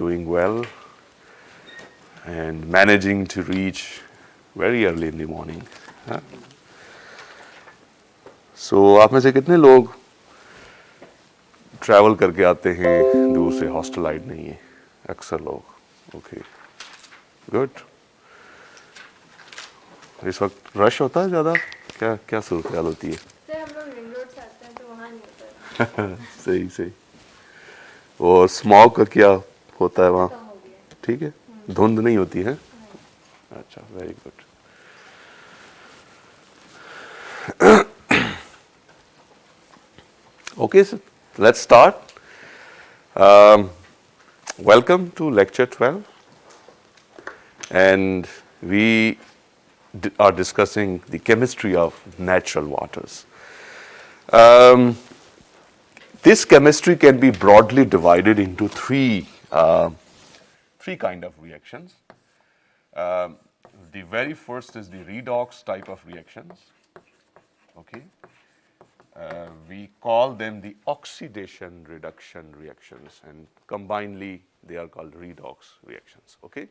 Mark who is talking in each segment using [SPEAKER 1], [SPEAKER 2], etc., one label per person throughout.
[SPEAKER 1] doing well and managing to reach very early in the morning. हाँ? So आप में से कितने लोग ट्रैवल करके आते हैं दूर से, हॉस्टल आइड नहीं है? अक्सर लोग. Okay, good. इस वक्त रश होता है ज़्यादा? क्या क्या सूरत हाल होती है?
[SPEAKER 2] सर हम लोग रिंग रोड से आते हैं तो वहाँ नहीं होता है.
[SPEAKER 1] सही सही. और स्मॉग का क्या होता है वहाँ?
[SPEAKER 2] कम हो गया.
[SPEAKER 1] ठीक है, धुंध नहीं होती है?
[SPEAKER 2] नहीं.
[SPEAKER 1] अच्छा, very good. Okay, so let's start. Welcome to lecture 12, and we are discussing the chemistry of natural waters. This chemistry can be broadly divided into three kind of reactions. The very first is the redox type of reactions. Okay. We call them the oxidation reduction reactions, and combinedly they are called redox reactions. Okay.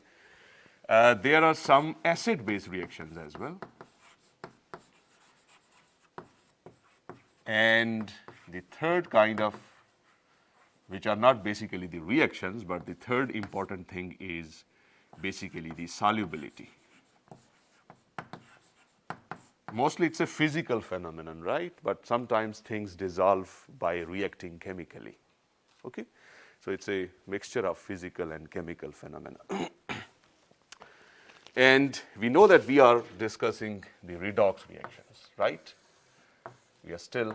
[SPEAKER 1] There are some acid-base reactions as well, and the third kind of, which are not basically the reactions, but the third important thing is basically the solubility. Mostly it's a physical phenomenon, right? But sometimes things dissolve by reacting chemically. Okay? So it's a mixture of physical and chemical phenomena. And we know that we are discussing the redox reactions, right? We are still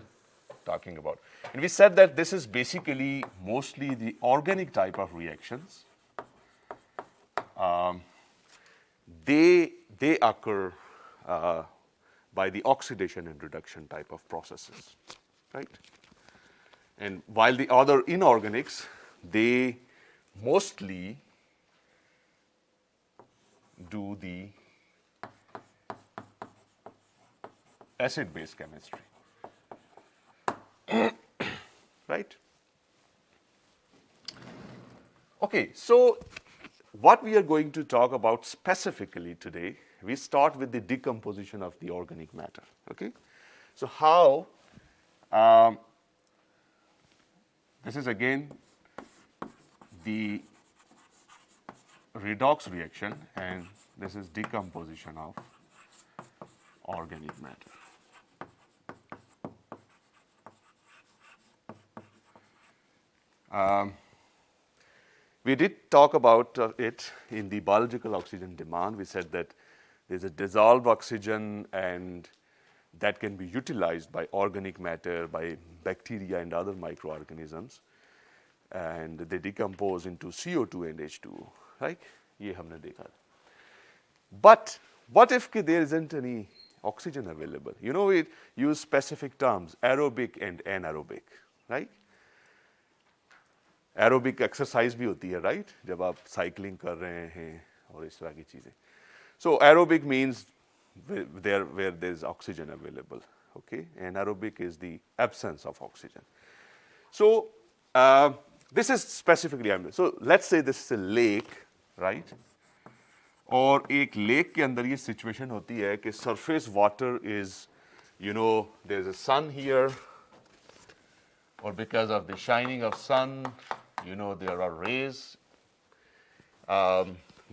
[SPEAKER 1] talking about. And we said that this is basically mostly the organic type of reactions. They occur by the oxidation and reduction type of processes, right? And while the other inorganics, they mostly do the acid-base chemistry, right? Okay, so what we are going to talk about specifically today, we start with the decomposition of the organic matter. Okay, so how this is again the redox reaction, and this is decomposition of organic matter. We did talk about it in the biological oxygen demand. We said that there's a dissolved oxygen, and that can be utilized by organic matter, by bacteria and other microorganisms, and they decompose into CO2 and H2O, right? ये हमने देखा. But what if there isn't any oxygen available? You know, we use specific terms, aerobic and anaerobic, right? Aerobic exercise भी होती है, right? जब आप cycling कर रहे हैं और इस तरह की चीज़ें. So aerobic means where there is oxygen available, okay, and aerobic is the absence of oxygen. So this is specifically, so let's say this is a lake, right? और एक लेक के अंदर ये सिचुएशन होती है कि surface water is, you know, there is a sun here, or because of the shining of sun, you know, there are rays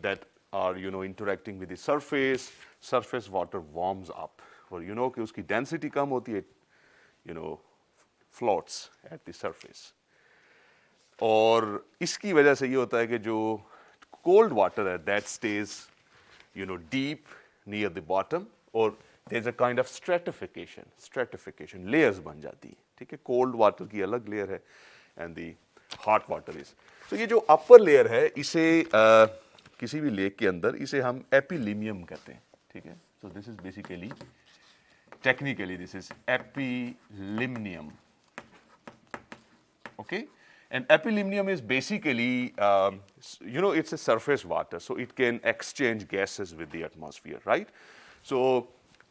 [SPEAKER 1] that are, you know, interacting with the surface water warms up, और you know कि उसकी density कम होती है, you know, floats at the surface. और इसकी वजह से ये होता है कि जो cold water है that stays, you know, deep near the bottom, और there's a kind of stratification, layers बन जाती है, ठीक है? कोल्ड वाटर की अलग लेयर है and the hot water is. तो ये जो अपर लेयर है, इसे किसी भी लेक के अंदर इसे हम एपिलिमियम कहते हैं, ठीक है? So this is basically, technically this is epilimnion, okay? And epilymnium is basically, you know, it's a surface water, so it can exchange gases with the atmosphere, right? So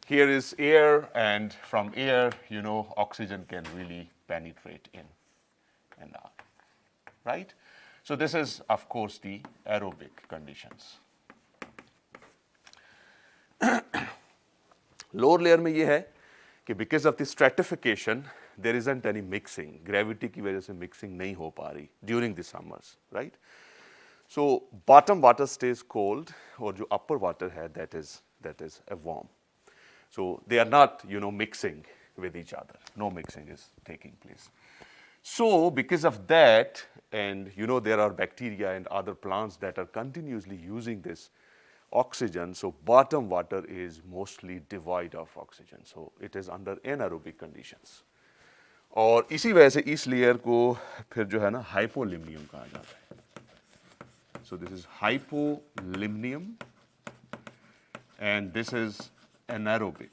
[SPEAKER 1] here is air, and from air, you know, oxygen can really penetrate in and out, right? So this is of course the aerobic conditions. Lower layer में ये है कि because of the stratification there isn't any mixing, gravity की वजह से mixing नहीं हो पा रही during the summers, right? So bottom water stays cold और जो upper water है that is a warm. So they are not mixing with each other. No mixing is taking place. So because of that, and there are bacteria and other plants that are continuously using this oxygen, so bottom water is mostly devoid of oxygen, so it is under anaerobic conditions. और इसी वजह से इस layer को फिर जो है ना हाइपोलिम्नियम कहा जाता है. So this is hypolimnium and this is anaerobic.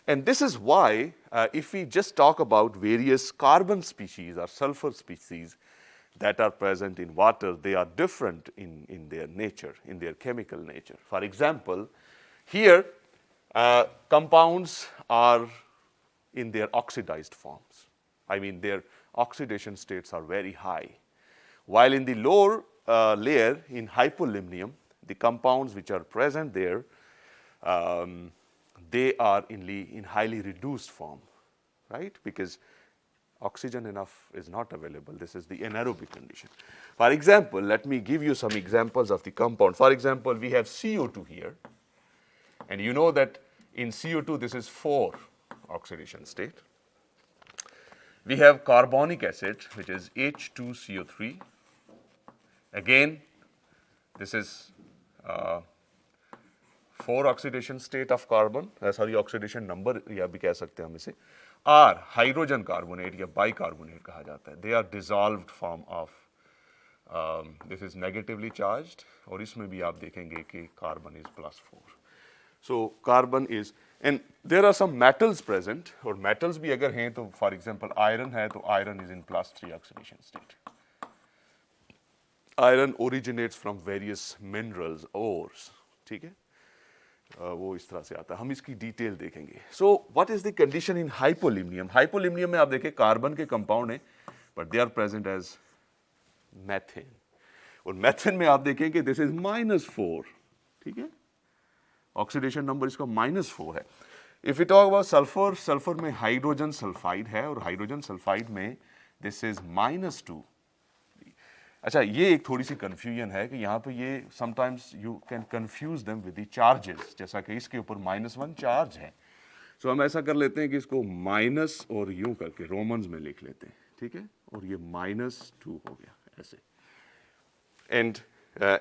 [SPEAKER 1] And this is why if we just talk about various carbon species or sulfur species that are present in water, they are different in their nature, in their chemical nature. For example, here compounds are in their oxidized forms. I mean their oxidation states are very high. While in the lower layer in hypolimnium, the compounds which are present there, they are in highly reduced form, right? Because oxygen enough is not available. This is the anaerobic condition. For example, let me give you some examples of the compound. For example, we have CO2 here, and you know that in CO2 this is 4 oxidation state. We have carbonic acid, which is H2CO3. Again, this is 4 oxidation state of carbon, sorry, oxidation number या भी कह सकते हैं हम इसे. R, hydrogen carbonate या bicarbonate कहा जाता है. They are dissolved form of, this is negatively charged, और इसमें भी आप देखेंगे कि carbon is +4. So carbon is, and there are some metals present, और metals भी अगर हैं तो for example iron है तो iron is in +3 oxidation state. Iron originates from various minerals, ores, ठीक है? वो इस तरह से आता है. हम इसकी डिटेल देखेंगे. So what is the condition in hypolimnium? Hypolimnium में आप देखें कार्बन के कंपाउंड हैं, but they are present as methane. और मेथेन में आप देखें कि this is -4, ठीक है? ऑक्सीडेशन नंबर इसका -4 है. If we talk about sulfur, sulphur में हाइड्रोजन सल्फाइड है और हाइड्रोजन सल्फाइड में this is -2. अच्छा, ये एक थोड़ी सी कन्फ्यूजन है कि यहाँ पे ये sometimes you can confuse them with the charges, जैसा कि इसके ऊपर -1 चार्ज है. सो हम ऐसा कर लेते हैं कि इसको माइनस और यूं करके रोमन्स में लिख लेते हैं, ठीक है? और ये -2 हो गया ऐसे. And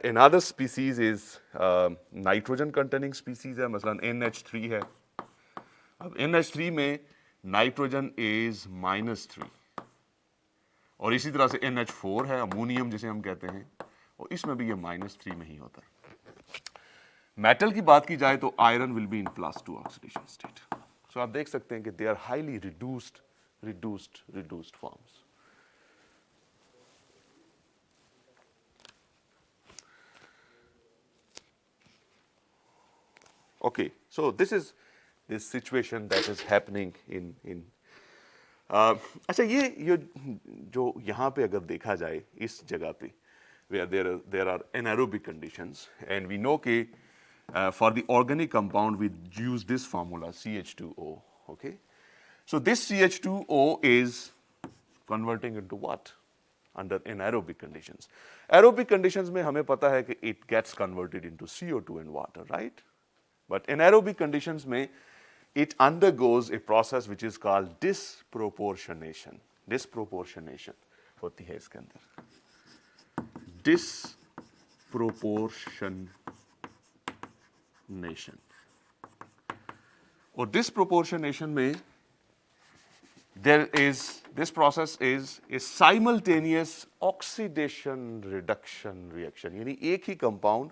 [SPEAKER 1] another species is nitrogen containing species है, मसलन NH3 है. अब NH3 में नाइट्रोजन इज -3 और इसी तरह से NH4 है, अमोनियम जिसे हम कहते हैं, और इसमें भी ये -3 में ही होता है. मेटल की बात की जाए तो iron will be in +2 oxidation state. So आप देख सकते हैं कि they are highly reduced forms. Okay, so this is this situation that is happening in अच्छा, ये जो यहाँ पे अगर देखा जाए इस जगह पे where there are anaerobic conditions, and we know कि for the organic compound we use this formula CH2O. Okay, so this CH2O is converting into what under anaerobic conditions. Aerobic conditions में हमें पता है कि it gets converted into CO2 and water, right? But anaerobic conditions में it undergoes a process which is called disproportionation. Disproportionation होती है इसके अंदर. Disproportionation. और disproportionation में this process is a simultaneous oxidation reduction reaction. यानी एक ही compound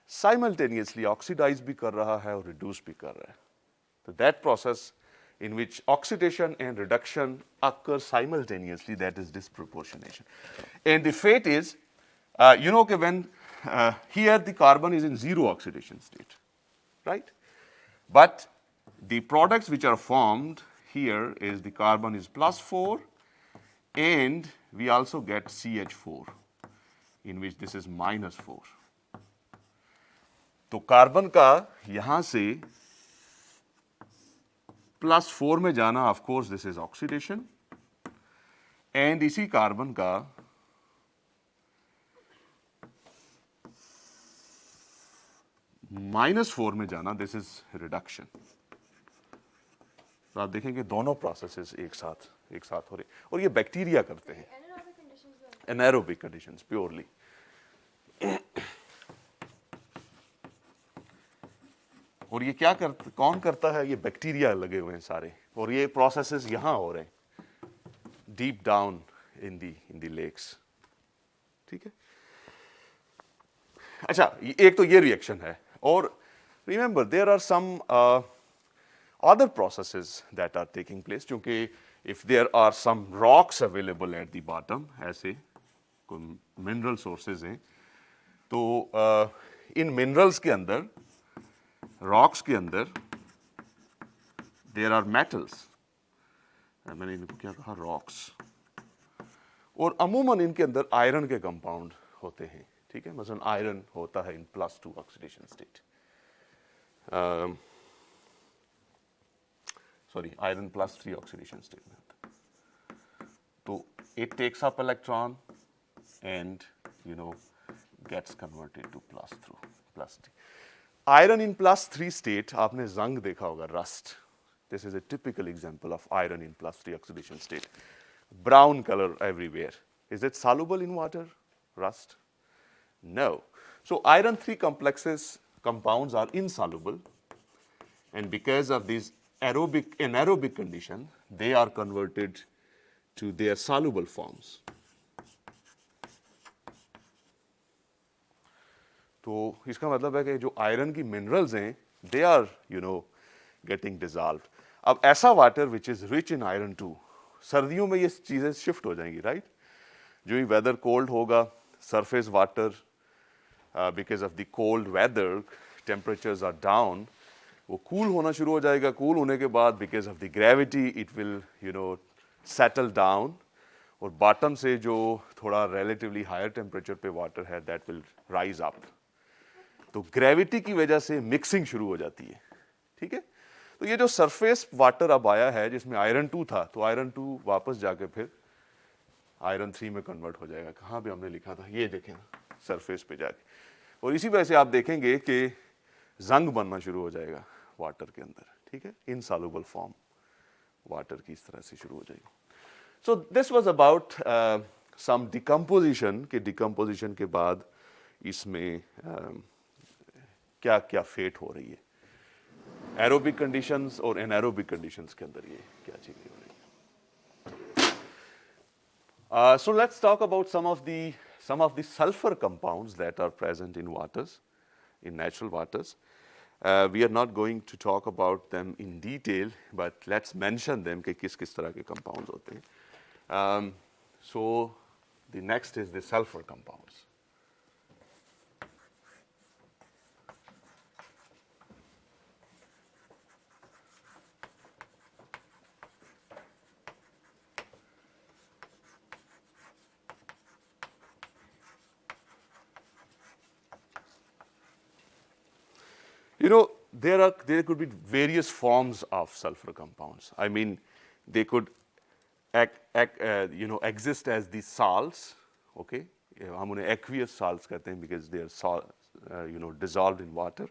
[SPEAKER 1] simultaneously oxidize भी कर रहा है और reduce भी कर रहा है. So that process in which oxidation and reduction occur simultaneously, that is disproportionation. And the fate is, you know, when here the carbon is in 0 oxidation state, right? But the products which are formed here is the carbon is +4 and we also get CH4 in which this is -4. तो carbon का यहां से +4 में जाना, of course this is oxidation, and इसी carbon का -4 में जाना, दिस इज रिडक्शन। तो आप देखेंगे दोनों प्रोसेसेस एक साथ हो रहे, और ये बैक्टीरिया करते हैं,
[SPEAKER 2] एनारोबिक कंडीशंस में होता
[SPEAKER 1] एनारोबिक कंडीशंस प्योरली। और ये कौन करता है? ये बैक्टीरिया लगे हुए हैं सारे, और ये प्रोसेसेस यहां हो रहे हैं deep down in the lakes. ठीक है, अच्छा, एक तो ये रिएक्शन है, और remember there are some other processes that are taking place, क्योंकि if there are some rocks available at the bottom, ऐसे कोई मिनरल सोर्सेज हैं, तो इन मिनरल्स के अंदर, रॉक्स के अंदर देयर आर मेटल्स, मैंने इनको क्या कहा, रॉक्स, और अमूमन इनके अंदर आयरन के कंपाउंड होते हैं। ठीक है, मसलन आयरन होता है in +2 oxidation state, sorry iron +3 oxidation state में होता है। तो it takes up electron and gets converted to +3। Iron in +3 state, आपने जंग देखा होगा, rust, this is a typical example of iron in +3 oxidation state. Brown colour everywhere, is it soluble in water, rust? No. So iron 3 complexes compounds are insoluble, and because of this anaerobic condition, they are converted to their soluble forms. तो इसका मतलब है कि जो iron की minerals हैं, they are getting dissolved. अब ऐसा water which is rich in iron 2, सर्दियों में ये चीजें शिफ्ट हो जाएंगी, राइट? जो ही वेदर कोल्ड होगा, surface water because of the cold weather, temperatures are down, वो कूल होना शुरू हो जाएगा। कूल होने के बाद because of the gravity it will settle down, और बॉटम से जो थोड़ा रिलेटिवली हायर टेम्परेचर पे वाटर है, दैट विल राइज अप। तो ग्रेविटी की वजह से मिक्सिंग शुरू हो जाती है। ठीक है, तो ये जो सरफेस वाटर अब आया है जिसमें आयरन 2 था, तो आयरन 2 वापस जाके फिर आयरन 3 में कन्वर्ट हो जाएगा। कहाँ पे हमने लिखा था, ये देखें सरफेस पे जाके, और इसी वजह से आप देखेंगे कि जंग बनना शुरू हो जाएगा वाटर के अंदर। ठीक है, इनसॉल्युबल फॉर्म वाटर की इस तरह से शुरू हो जाएगी। So this was about some decomposition, के डिकम्पोजिशन के बाद इसमें क्या क्या फेट हो रही है, एरोबिक कंडीशंस और एनारोबिक कंडीशंस के अंदर ये क्या चीजें हो रही है। So let's talk about some of the sulfur compounds that are present in waters, in natural waters. We are not going to talk about them in detail, but let's mention them कि किस तरह के compounds होते हैं। So the next is the sulfur compounds. There could be various forms of sulfur compounds. I mean, they could exist as the salts. Okay, हम उन्हें aqueous salts कहते हैं because they are dissolved in water.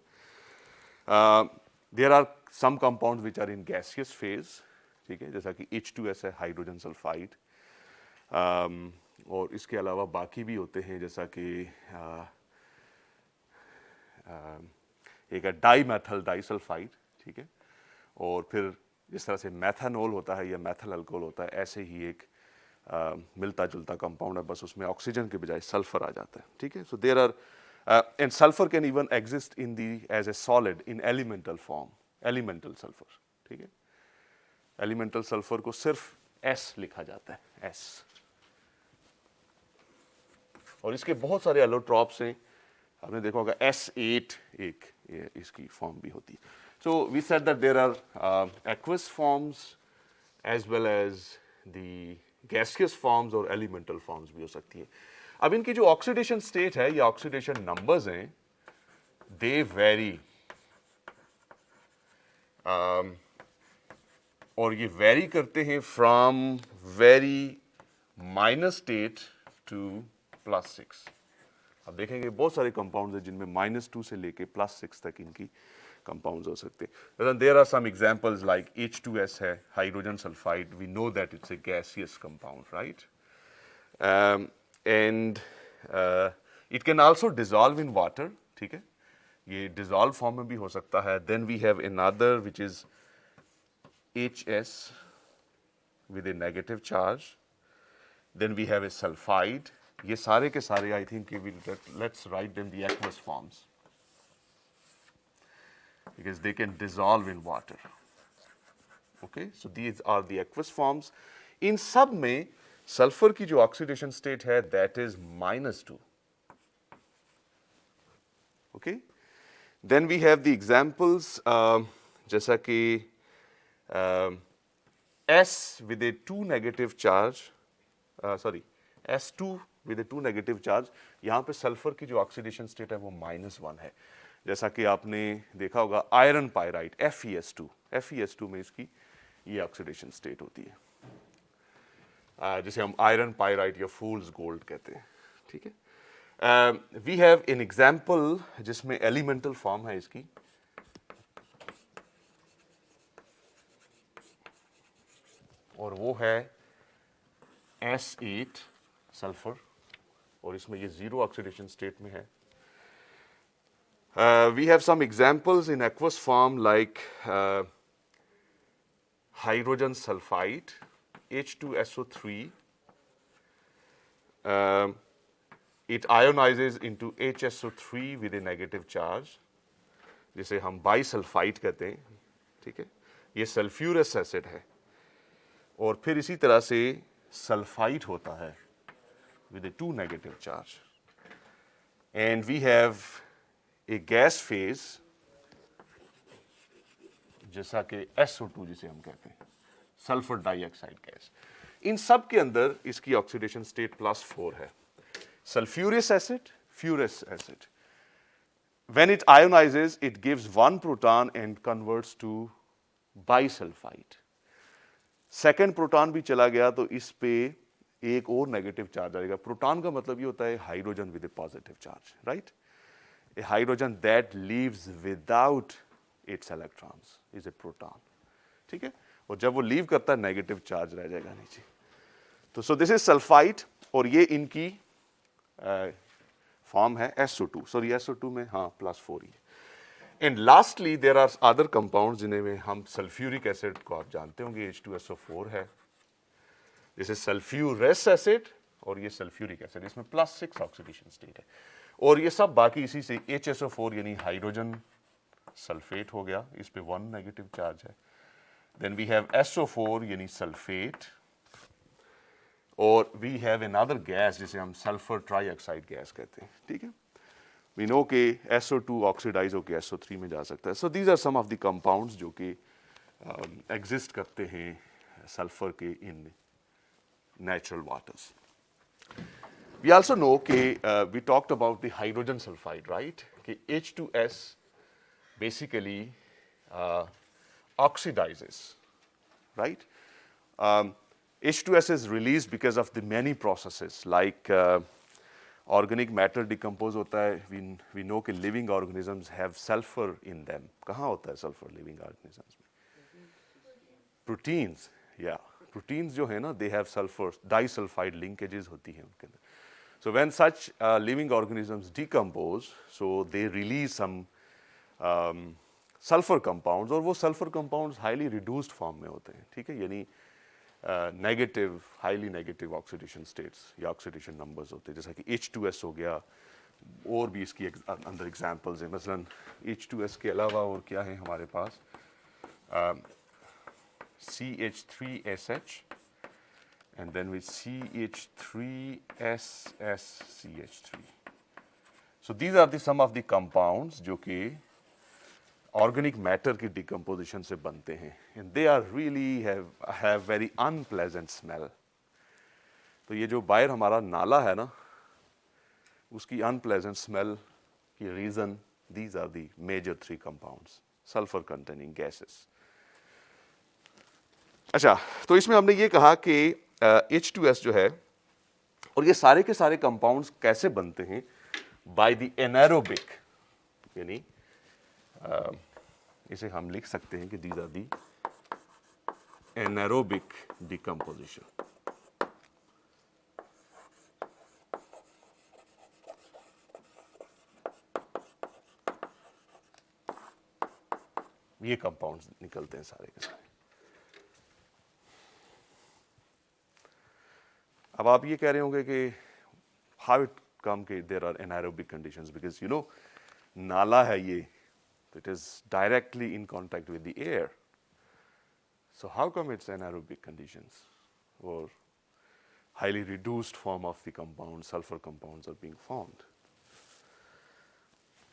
[SPEAKER 1] There are some compounds which are in gaseous phase. ठीक है, जैसा कि H2S है, hydrogen sulphide, और इसके अलावा बाकी भी होते हैं, जैसा कि एक है डाईमेथल डाईसल्फाइड। ठीक है, और फिर जिस तरह से मैथानॉल होता है या मैथल अल्कोहल होता है, ऐसे ही एक मिलता जुलता कंपाउंड है, बस उसमें ऑक्सीजन के बजाय सल्फर आ जाता है। ठीक है, so there are and sulphur can even exist in the as a solid in elemental form, elemental sulphur. ठीक है, एलिमेंटल सल्फर को सिर्फ एस लिखा जाता है, एस, और इसके बहुत सारे एलोट्रॉप्स हैं, आपने देखा होगा S8 एक इसकी फॉर्म भी होती है। So we said that there are aqueous forms as well as the gaseous forms और एलिमेंटल फॉर्म्स भी हो सकती हैं। अब इनकी जो ऑक्सीडेशन स्टेट है, ये ऑक्सीडेशन नंबर्स हैं, दे वेरी, और ये वेरी करते हैं from very minus state to +6। अब देखेंगे बहुत सारे कंपाउंड्स हैं जिनमें -2 से लेके +6 तक इनकी कंपाउंड्स हो सकते हैं। There are some examples like H2S है, hydrogen sulphide, we know that it's a gaseous compound, right, and it can also dissolve in water, ठीक है, ये डिजॉल्व फॉर्म में भी हो सकता है। Then we have another which is HS with a negative charge. Then we have a sulfide. ये सारे के सारे I think let's write them the aqueous forms because they can dissolve in water. Okay, so these are the aqueous forms. इन सब में sulphur की जो oxidation state है that is -2. Okay, then we have the examples जैसा कि S with a 2 negative charge, S2 with a 2 negative charge, यहाँ पे sulphur की जो ऑक्सीडेशन स्टेट है वो -1 है। जैसा कि आपने देखा होगा आयरन पायराइट FeS2 में इसकी ये ऑक्सीडेशन स्टेट होती है, जिसे हम आयरन पायराइट या फूल्स गोल्ड कहते हैं, ठीक है। वी हैव एन एग्जाम्पल जिसमें एलिमेंटल फॉर्म है इसकी, और वो है S8 सल्फर, और इसमें ये 0 ऑक्सीडेशन स्टेट में है। We have some examples in aqueous form like hydrogen sulphide H2SO3, it ionizes into HSO3 with a negative charge, जिसे हम बाइसल्फाइड कहते हैं, ठीक है, ये सल्फ्यूरस एसिड है। और फिर इसी तरह से सल्फाइड होता है with a 2 negative charge, and we have a gas phase जैसा कि SO2 जिसे हम कहते हैं, सल्फर डाइऑक्साइड गैस। इन सब के अंदर इसकी ऑक्सीडेशन स्टेट +4 है। Sulphurous acid, ferrous acid, when it ionizes it gives 1 proton and converts to bisulfide। Second proton भी चला गया तो इस पे एक और नेगेटिव चार्ज आएगा। प्रोटॉन का मतलब ये होता है hydrogen with A positive charge, right, A hydrogen that leaves without its electrons is a proton, ठीक है, और जब वो लीव करता है नेगेटिव चार्ज रह जाएगा नीचे। तो सो दिस इज सल्फाइड, और ये इनकी फॉर्म है SO2, सॉरी SO2 में हाँ +4 ही है। And lastly there are other compound जिन्हें हम सल्फ्यूरिक एसिड को आप जानते होंगे, H2SO4 है, जैसे सल्फ्यूरस एसिड, और ये सल्फ्यूरिक एसिड, इसमें +6 ऑक्सीडेशन स्टेट है। और ये सब बाकी इसी से HSO4 यानी हाइड्रोजन सल्फेट हो गया, इस पे 1 नेगेटिव चार्ज है। देन वी हैव SO4 यानी सल्फेट, और वी हैव अनदर गैस जिसे हम सल्फर ट्राइऑक्साइड गैस कहते हैं, ठीक है। वी नो के SO2 ऑक्सीडाइज होकर SO3 में जा सकता है। So these are some of the compounds जो कि एग्जिस्ट करते हैं सल्फर के in natural waters. We also know के we talked about the hydrogen sulphide, right, कि H2S basically oxidizes, right? H2S is released because of the many processes like organic matter decompose होता है। we know कि living organisms have sulfur in them। कहाँ होता है sulfur living organisms में? Proteins, yeah, proteins जो है ना, they have sulfur disulfide linkages होती हैं उनके अंदर। So when such living organisms decompose, so they release some sulphur compounds, और वो sulphur compounds highly reduced form में होते हैं, ठीक है, यानी negative, highly negative oxidation states या ऑक्सीडेशन नंबर्स होते हैं, जैसा कि H2S हो गया। और भी इसकी अंदर एग्जांपल्स हैं, मसलन H2S के अलावा और क्या है हमारे पास, CH3SH and then with CH3SSCH3। So these are the some of the compounds जो कि ऑर्गेनिक मैटर की डिकम्पोजिशन से बनते हैं, and they are really have very unpleasant smell, तो ये जो बाहर हमारा नाला है ना, उसकी अनप्लेजेंट स्मेल की reason, these are the major 3 compounds, sulphur containing gases. अच्छा, तो इसमें हमने ये कहा कि H2S जो है, और ये सारे के सारे कंपाउंड्स कैसे बनते हैं, बाय द एनारोबिक, यानी इसे हम लिख सकते हैं कि these are the anaerobic decomposition. ये कंपाउंड्स निकलते हैं सारे के सारे। अब आप ये कह रहे होंगे कि हाउ इट कम के there are anaerobic conditions, because you know नाला है ये, it is directly in contact with the air, so how come it's anaerobic conditions, और highly reduced form of the compound, sulfur compounds are being formed.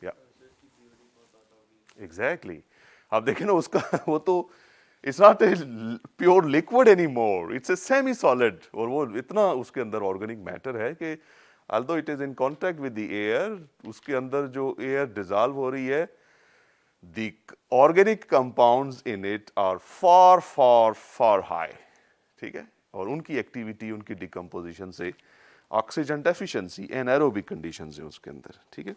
[SPEAKER 1] Yeah. Exactly. अब देखें ना उसका वो तो it's not a pure liquid anymore, it's a semi solid, और वो इतना उसके अंदर ऑर्गेनिक मैटर है कि although it is in contact with the air, उसके अंदर जो एयर डिजॉल्व हो रही है, the organic compounds in it are far far far high, ठीक है, और उनकी एक्टिविटी, उनकी डिकम्पोजिशन से ऑक्सीजन डेफिशिएंसी, एनारोबिक कंडीशंस है उसके अंदर, ठीक है।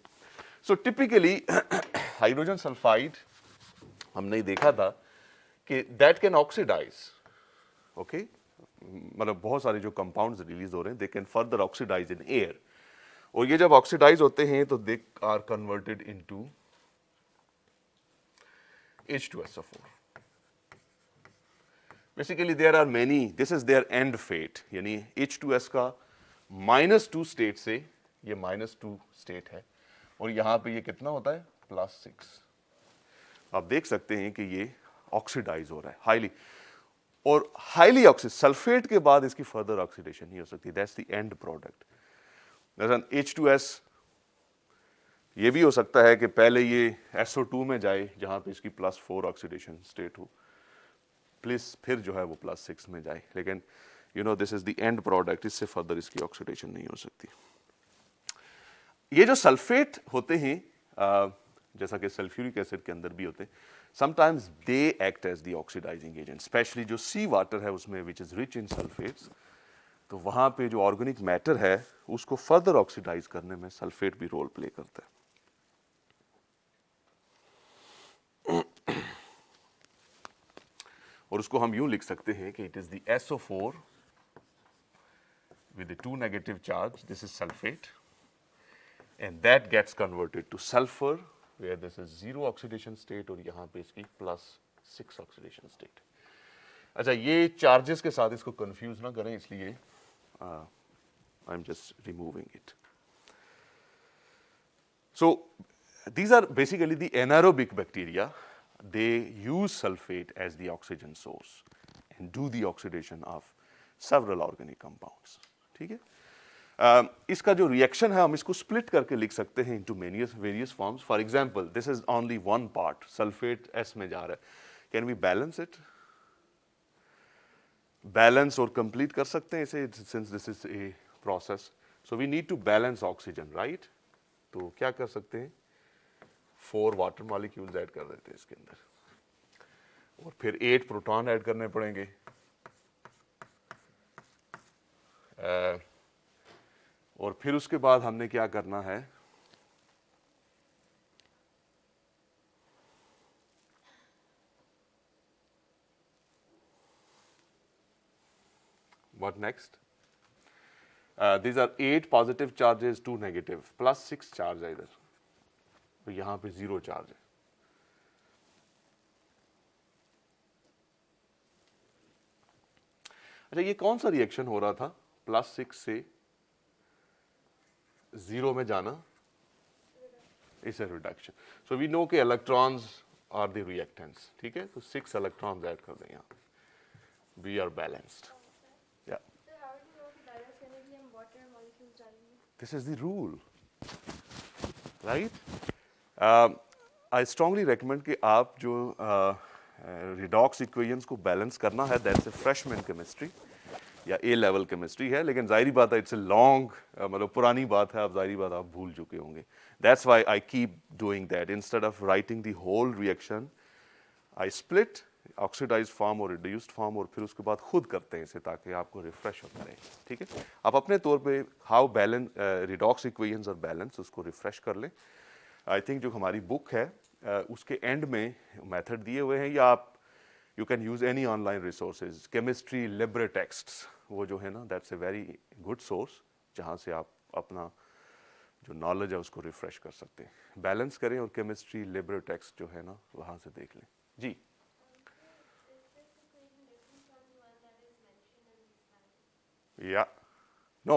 [SPEAKER 1] सो टिपिकली हाइड्रोजन सल्फाइड हमने देखा था कि दैट कैन ऑक्सीडाइज, ओके, मतलब बहुत सारे जो कंपाउंड्स रिलीज हो रहे हैं, they can further oxidise in air, और ये जब ऑक्सीडाइज होते हैं तो they are converted into H2SO4. Basically there are many, this is their end fate, यानी H2S का -2 स्टेट से ये -2 स्टेट है, और यहाँ पे ये कितना होता है +6। आप देख सकते हैं कि ये ऑक्सीडाइज हो रहा है हाईली, और हाईली ऑक्सीड सल्फेट के बाद इसकी फर्दर ऑक्सीडेशन नहीं हो सकती, that's the end product. H2S ये भी हो सकता है कि पहले ये SO2 में जाए जहाँ पे इसकी +4 ऑक्सीडेशन स्टेट हो, प्लस फिर जो है वो +6 में जाए, लेकिन you know this is the and product, इससे फर्दर इसकी ऑक्सीडेशन नहीं हो सकती। ये जो सल्फेट होते हैं, जैसा कि सल्फ्यूरिक एसिड के अंदर भी होते हैं, sometimes they act as the oxidising agent, specially जो सी वाटर है उसमें which is rich in sulphates, तो वहाँ पे जो ऑर्गेनिक मैटर है उसको फर्दर ऑक्सीडाइज करने में सल्फेट भी रोल प्ले करता है। और उसको हम यूं लिख सकते हैं कि it is the SO4 with the 2 negative charge, this is sulfate, and that gets converted to sulfur where this is 0 oxidation state, और यहाँ पे इसकी +6 oxidation state। अच्छा, ये चार्जेस के साथ इसको कंफ्यूज ना करें, इसलिए I am just removing it. So these are basically the anaerobic bacteria, they use sulfate as the oxygen source and do the oxidation of several organic compounds, ठीक है। इसका जो रिएक्शन है हम इसको स्प्लिट करके लिख सकते हैं into various forms. For example this is only one part, sulphate S में जा रहा है, can we balance it, balance और कंप्लीट कर सकते हैं इसे, since this is a process, so we need to balance oxygen, right. तो क्या कर सकते हैं, 4 वाटर मॉलिक्यूल्स ऐड कर देते हैं इसके अंदर, और फिर 8 प्रोटॉन ऐड करने पड़ेंगे, और फिर उसके बाद हमने क्या करना है, what next? These are 8 positive charges, 2 negative, +6 charge है इधर, तो यहां पे 0 चार्ज है। अच्छा, ये कौन सा रिएक्शन हो रहा था, +6 से 0 में जाना, it's a reduction. So we know कि इलेक्ट्रॉन्स आर द रिएक्टेंट्स, ठीक है, तो 6 इलेक्ट्रॉन्स ऐड कर दें यहाँ, वी आर बैलेंस्ड। या
[SPEAKER 2] So how do you know कि बैलेंस करने के लिए हम वाटर मॉलिक्यूल्स डालेंगे?
[SPEAKER 1] This is the rule, right. I strongly recommend कि आप जो रिडॉक्स इक्वेशंस को बैलेंस करना है, दैट्स ए फ्रेशमैन केमिस्ट्री, या ए लेवल केमिस्ट्री है, लेकिन जाहिर बात है इट्स ए लॉन्ग, मतलब पुरानी बात है, आप जाहिर बात आप भूल चुके होंगे. That's why I keep doing that. Instead of writing the whole reaction I split oxidised form और रिड्यूस्ड फॉर्म, और फिर उसके बाद खुद करते हैं इसे ताकि आपको रिफ्रेश होता रहे. ठीक है, आप अपने तौर पे हाउ बैलेंस रिडॉक्स इक्वेशंस और बैलेंस उसको रिफ्रेश कर लें. आई थिंक जो हमारी बुक है उसके एंड में मेथड दिए हुए हैं, या आप you can use any online resources. Chemistry Libre texts वो जो है ना, that's a very good source जहाँ से आप अपना जो नॉलेज है उसको रिफ्रेश कर सकते हैं. बैलेंस करें और केमिस्ट्री लिबरे टेक्स्ट जो है ना वहाँ से देख लें. जी या no,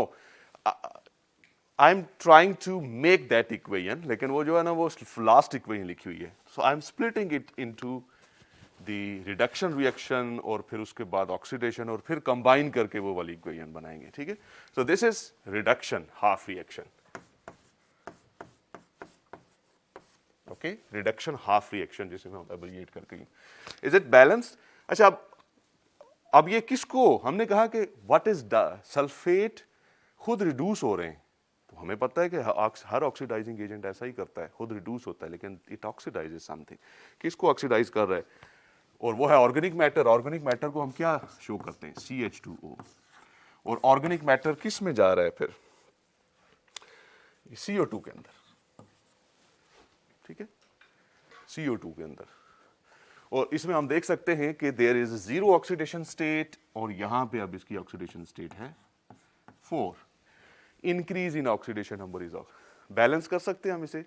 [SPEAKER 1] I am trying to make that equation, लेकिन वो जो है ना वो लास्ट इक्वेशन लिखी हुई है. So I am splitting it into the reduction reaction और फिर उसके बाद ऑक्सीडेशन और फिर कंबाइन करके वो वाली इक्वेशन बनाएंगे. ठीक है, so this is reduction half reaction. Okay, reduction half reaction जिसे मैं एब्रिविएट करके. Is it balanced? अच्छा, अब ये किसको हमने कहा कि व्हाट इज सल्फेट खुद रिड्यूस हो रहे हैं, तो हमें पता है कि हर ऑक्सीडाइजिंग एजेंट ऐसा ही करता है, खुद रिड्यूस होता है, लेकिन इट ऑक्सीडाइजेस समथिंग. किसको ऑक्सीडाइज कर रहा है? और वो है ऑर्गेनिक मैटर. ऑर्गेनिक मैटर को हम क्या शो करते हैं? CH2O. और ऑर्गेनिक मैटर किस में जा रहा है फिर? CO2 के अंदर. ठीक है, CO2 के अंदर. और इसमें हम देख सकते हैं कि there is zero oxidation state, और यहां पे अब इसकी ऑक्सीडेशन स्टेट है 4. Increase in oxidation number is of. Balance कर सकते हैं हम इसे.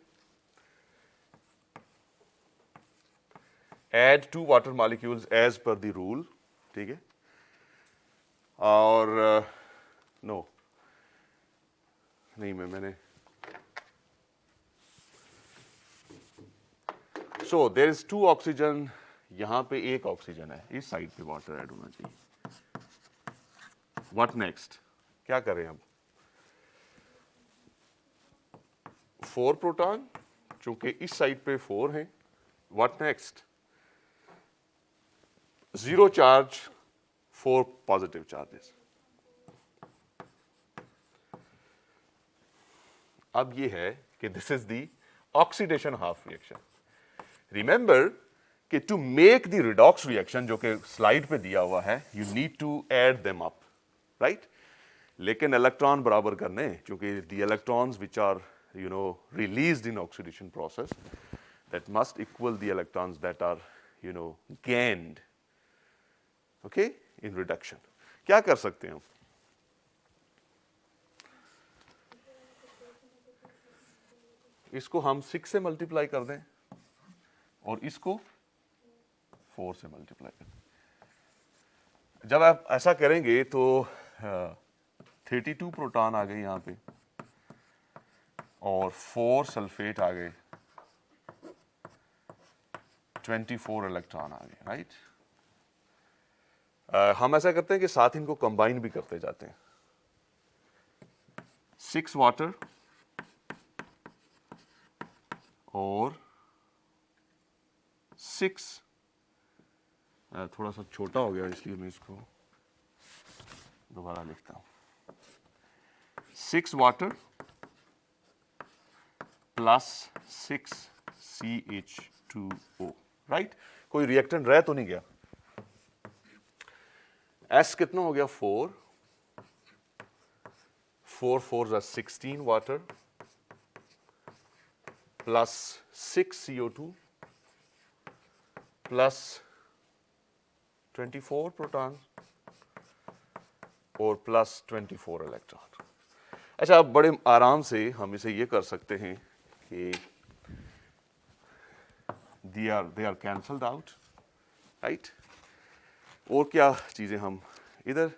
[SPEAKER 1] Add 2 water molecules as per the rule. ठीक है, और नो नहीं, मैंने सो देयर इज 2 ऑक्सीजन, यहां पे 1 ऑक्सीजन है, इस साइड पे वाटर ऐड होना चाहिए. What next? क्या करें अब? 4 प्रोटॉन, चूंकि इस साइड पे 4 हैं. What next? 0 charge, 4 positive charges. अब ये है कि this is the oxidation half reaction. Remember कि to make the redox reaction जो कि स्लाइड पे दिया हुआ है, you need to add them up, right? लेकिन इलेक्ट्रॉन बराबर करने, क्योंकि the electrons which are released in oxidation process, that must equal the electrons that are gained, okay, in reduction. क्या कर सकते हैं हम? इसको हम 6 से मल्टीप्लाई कर दें और इसको 4 से मल्टीप्लाई कर दें. जब आप ऐसा करेंगे तो 32 प्रोटॉन आ गए यहाँ पे और 4 सल्फेट आ गए, 24 इलेक्ट्रॉन आ गए, राइट? हम ऐसा करते हैं कि साथ इनको कंबाइन भी करते जाते हैं. 6 वाटर और 6, थोड़ा सा छोटा हो गया इसलिए मैं इसको दोबारा लिखता हूं. 6 वाटर प्लस 6 CH2O, राइट? कोई रिएक्टेंट रह तो नहीं गया. S कितना हो गया? 4 4 16 water plus 6 CO2 plus 24 proton और प्लस 24 इलेक्ट्रॉन. अच्छा, अब बड़े आराम से हम इसे ये कर सकते हैं कि they are cancelled out, right? और क्या चीजें हम इधर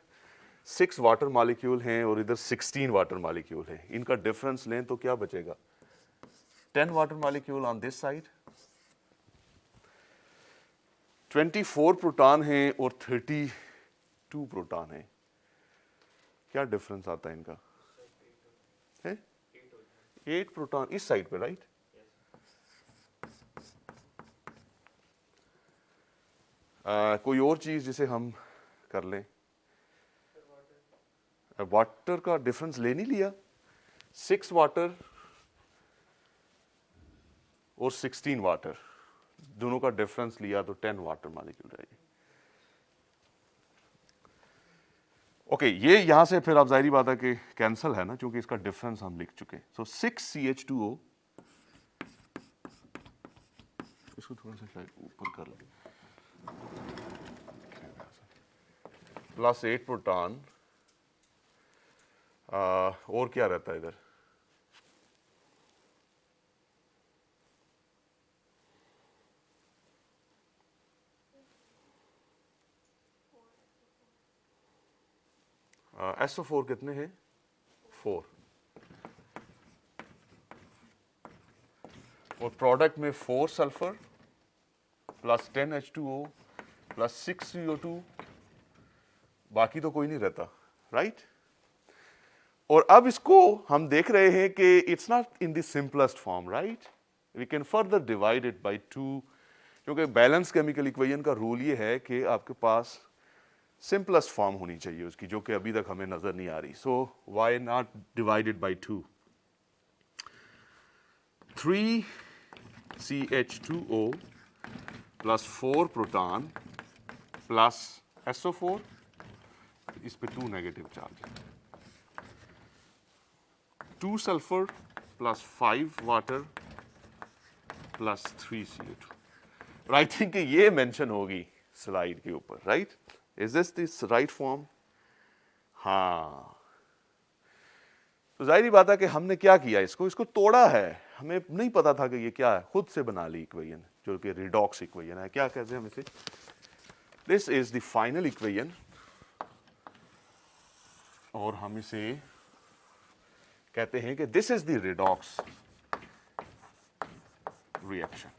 [SPEAKER 1] 6 वाटर मॉलिक्यूल हैं और इधर 16 वाटर मॉलिक्यूल हैं, इनका डिफरेंस लें तो क्या बचेगा? 10 water molecule on this side, 24 proton हैं और 32 प्रोटॉन हैं. क्या डिफरेंस आता है इनका? है 8 प्रोटॉन इस साइड पे, राइट? कोई और चीज जिसे हम कर लें? वाटर का डिफरेंस ले नहीं लिया, 6 वाटर और 16 वाटर, दोनों का डिफरेंस लिया तो 10 वाटर मॉलिक्यूल रहेगी। ओके, ये यहां से फिर आप जाहिर बात है कि कैंसिल है ना, क्योंकि इसका डिफरेंस हम लिख चुके। सो 6CH2O, इसको थोड़ा सा शायद ऊपर कर लें, प्लस 8 प्रोटॉन, और क्या रहता है इधर, SO4 कितने हैं, 4, और प्रोडक्ट में 4 sulphur plus 10H2O plus 6CO2, बाकी तो कोई नहीं रहता, राइट। और अब इसको हम देख रहे हैं कि it's not in the simplest form, right, we can further divide it by 2, क्योंकि बैलेंस केमिकल इक्वेशन का रूल ये है कि आपके पास सिंपलेस्ट फॉर्म होनी चाहिए उसकी, जो कि अभी तक हमें नजर नहीं आ रही। So why not divided by 2, 3CH2O plus 4 proton plus SO4, इस पे 2 negative charge, 2 sulphur plus 5 water plus 3CO2। I think ये मेंशन होगी स्लाइड के ऊपर, right, is this right form? हाँ, तो जाहिर बात है कि हमने क्या किया, इसको तोड़ा है, हमें नहीं पता था कि ये क्या है, खुद से बना ली इक्वेशन, जो कि रिडॉक्स इक्वेशन है। क्या कहते हैं हम इसे, this is the final equation, और हम इसे कहते हैं कि this is the redox reaction,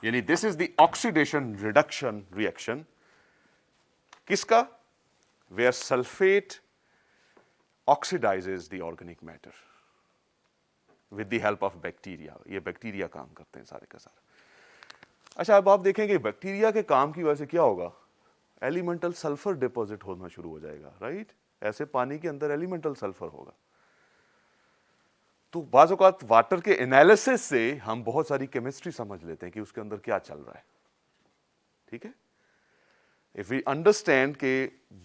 [SPEAKER 1] यानी this is the oxidation reduction reaction, किसका, where sulphate oxidizes the organic matter with the help of bacteria. ये बैक्टीरिया काम करते हैं सारे का सारा। अच्छा, अब आप देखेंगे बैक्टीरिया के काम की वजह से क्या होगा, एलिमेंटल सल्फर डिपॉजिट होना शुरू हो जाएगा, राइट, ऐसे पानी के अंदर एलिमेंटल सल्फर होगा। तो बाज़ औक़ात वाटर के एनालिसिस से हम बहुत सारी केमिस्ट्री समझ लेते हैं कि उसके अंदर क्या चल रहा है, ठीक है। If we understand कि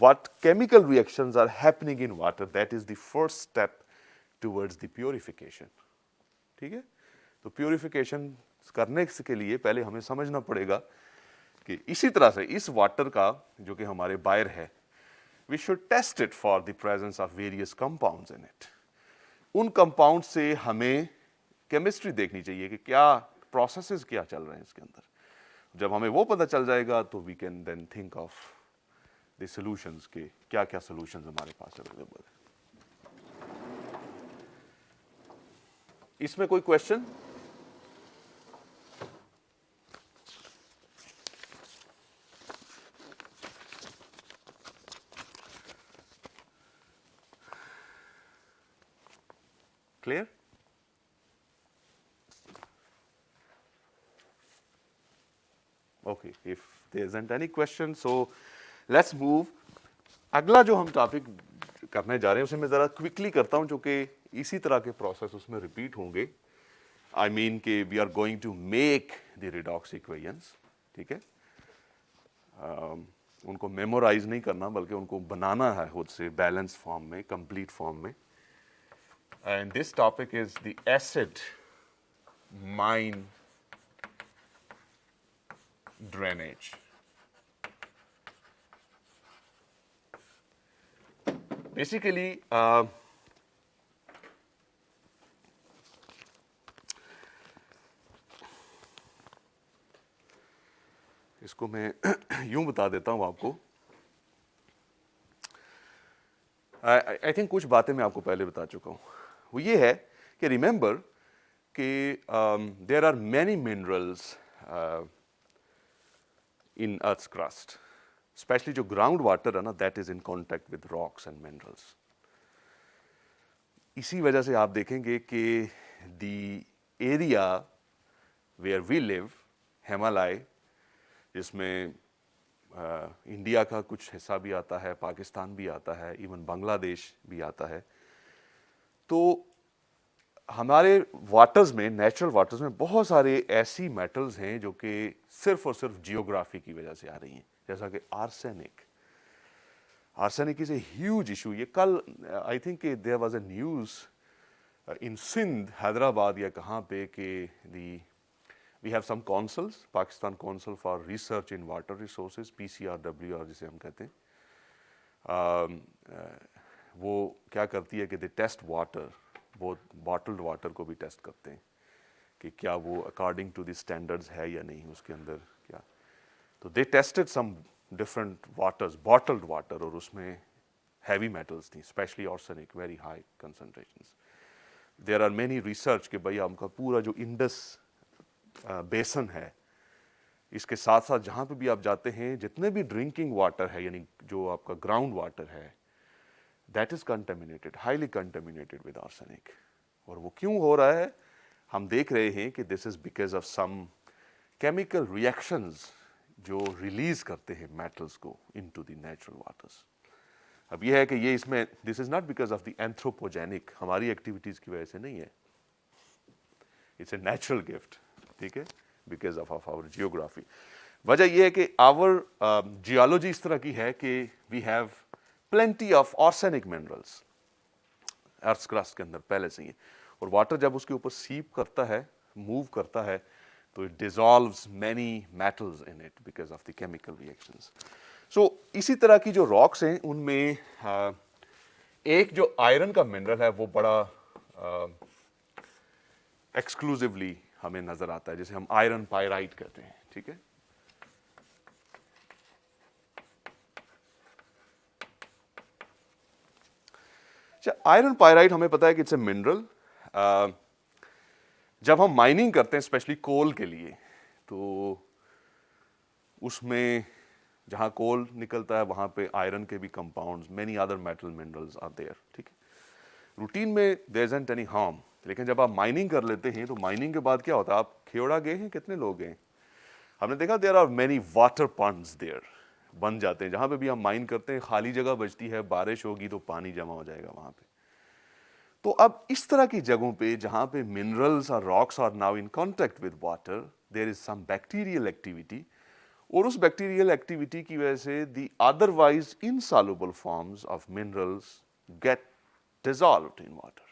[SPEAKER 1] what chemical reactions are happening in water, that is the first step towards the purification, ठीक है। तो प्योरिफिकेशन करने के लिए पहले हमें समझना पड़ेगा कि इसी तरह से इस वाटर का जो कि हमारे बाहर है, we should test it for the presence of various compounds in it। उन कंपाउंड से हमें केमिस्ट्री देखनी चाहिए कि क्या प्रोसेसेस क्या चल रहे हैं इसके अंदर। जब हमें वो पता चल जाएगा तो we can then think of the solutions के क्या क्या सॉल्यूशंस हमारे पास अवेलेबल है। इसमें कोई question? Clear? Okay, if there isn't any question, so let's move. अगला जो हम टॉपिक करने जा रहे हैं उसे मैं ज़रा क्विकली करता हूं, जो कि इसी तरह के प्रोसेस उसमें रिपीट होंगे। आई मीन कि we are going to make the redox equations, ठीक है। उनको मेमोराइज नहीं करना, बल्कि उनको बनाना है खुद से बैलेंस फॉर्म में, कंप्लीट फॉर्म में। And this topic is the acid mine drainage। Basically, इसको मैं यूं बता देता हूं आपको। आई थिंक कुछ बातें मैं आपको पहले बता चुका हूं। वो ये है कि रिमेंबर कि there are many minerals in Earth's crust, especially जो ground water है ना, that is in contact with rocks and minerals। इसी वजह से आप देखेंगे कि the area where we live, Himalaya, जिसमें इंडिया का कुछ हिस्सा भी आता है, पाकिस्तान भी आता है, इवन बांग्लादेश भी आता है। तो हमारे वाटर्स में, नेचुरल वाटर्स में बहुत सारे ऐसी मेटल्स हैं जो कि सिर्फ और सिर्फ जियोग्राफी की वजह से आ रही हैं, जैसा कि arsenic. Arsenic is a huge issue. ये कल I think there was a news in Sindh, Hyderabad या कहाँ पे कि we have some councils, Pakistan council for research in water resources, PCRWR जिसे हम कहते हैं। वो क्या करती है कि दे टेस्ट वाटर, वो बॉटल्ड वाटर को भी टेस्ट करते हैं कि क्या वो अकॉर्डिंग टू द स्टैंडर्ड्स है या नहीं, उसके अंदर क्या। तो they tested some different waters, bottled water, और उसमें हैवी मेटल्स थी, specially arsenic, very high concentrations. There are many research कि भाई आपका पूरा जो इंडस बेसन है, इसके साथ साथ जहाँ पे भी आप जाते हैं, जितने भी ड्रिंकिंग वाटर है, यानी जो आपका ग्राउंड वाटर है, that is contaminated, highly contaminated with arsenic. और वो क्यों हो रहा है, हम देख रहे हैं कि this is because of some chemical reactions जो रिलीज करते हैं मेटल्स को इनटू द नेचुरल वाटर्स। अब ये है कि ये इसमें, this is not because of the anthropogenic, हमारी एक्टिविटीज की वजह से नहीं है, इट्स ए नेचुरल गिफ्ट, ठीक है, बिकॉज ऑफ आवर जियोग्राफी। वजह यह है कि आवर जियोलॉजी इस तरह की है कि we have plenty of arsenic minerals earth crust के अंदर पहले से ही, और वाटर जब उसके ऊपर सीप करता है, मूव करता है, तो it dissolves many metals in it because of the chemical reactions. So इसी तरह की जो रॉक्स हैं उनमें एक जो आयरन का मिनरल है वो बड़ा एक्सक्लूसिवली हमें नजर आता है, जिसे हम आयरन पायराइट कहते हैं, ठीक है। आयरन पायराइट हमें पता है कि इट्स ए मिनरल। जब हम माइनिंग करते हैं स्पेशली कोल के लिए, तो उसमें जहां कोल निकलता है वहां पे आयरन के भी compounds, many other metal minerals are there, ठीक है। रूटीन में देयर इजंट एनी हार्म, लेकिन जब आप माइनिंग कर लेते हैं तो माइनिंग के बाद क्या होता है, आप खेवड़ा गए हैं, कितने लोग गए, हमने देखा there are many water ponds there, बन जाते हैं, जहां पे भी हम माइन करते हैं खाली जगह बचती है, बारिश होगी तो पानी जमा हो जाएगा वहां पे। तो अब इस तरह की जगहों पे जहां पे मिनरल्स और rocks are now in contact with water, there is some bacterial activity, और उस बैक्टीरियल एक्टिविटी की वजह से the otherwise insoluble forms of minerals get dissolved in water.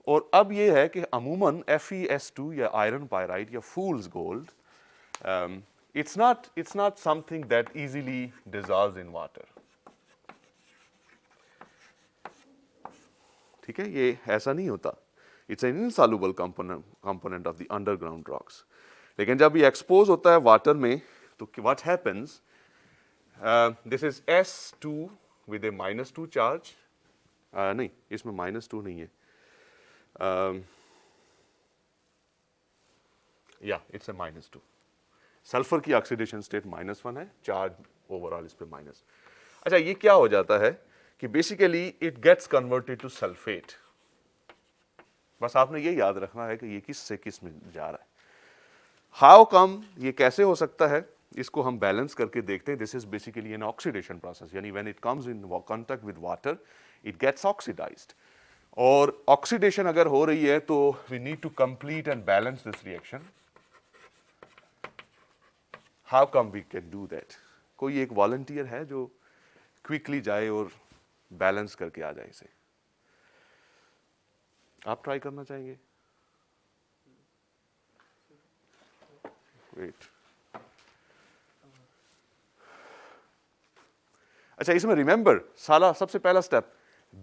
[SPEAKER 1] और अब ये है कि अमूमन FeS2 या आयरन पायराइट या फूल्स gold, it's not something that easily dissolves in water, ठीक है, ये ऐसा नहीं होता, it's an insoluble component of the underground rocks. लेकिन जब ये एक्सपोज होता है वाटर में, तो what happens, this is S2 with A -2 charge, नहीं इसमें -2 नहीं है, या इट्स ए -2, सल्फर की ऑक्सीडेशन स्टेट -1 है, चार्ज ओवरऑल इस पे माइनस। अच्छा, ये क्या हो जाता है कि basically it gets converted to sulphate. बस आपने ये याद रखना है कि ये किस से किस में जा रहा है। हाउ कम, ये कैसे हो सकता है, इसको हम बैलेंस करके देखते हैं। This is basically an oxidation process, यानी when it comes in contact with water it gets oxidized, और ऑक्सीडेशन अगर हो रही है तो we need to complete and balance this reaction. How come we can do that? कोई एक volunteer है जो क्विकली जाए और बैलेंस करके आ जाए इसे? आप ट्राई करना चाहेंगे? वेट, अच्छा, इसमें रिमेंबर साला सबसे पहला step,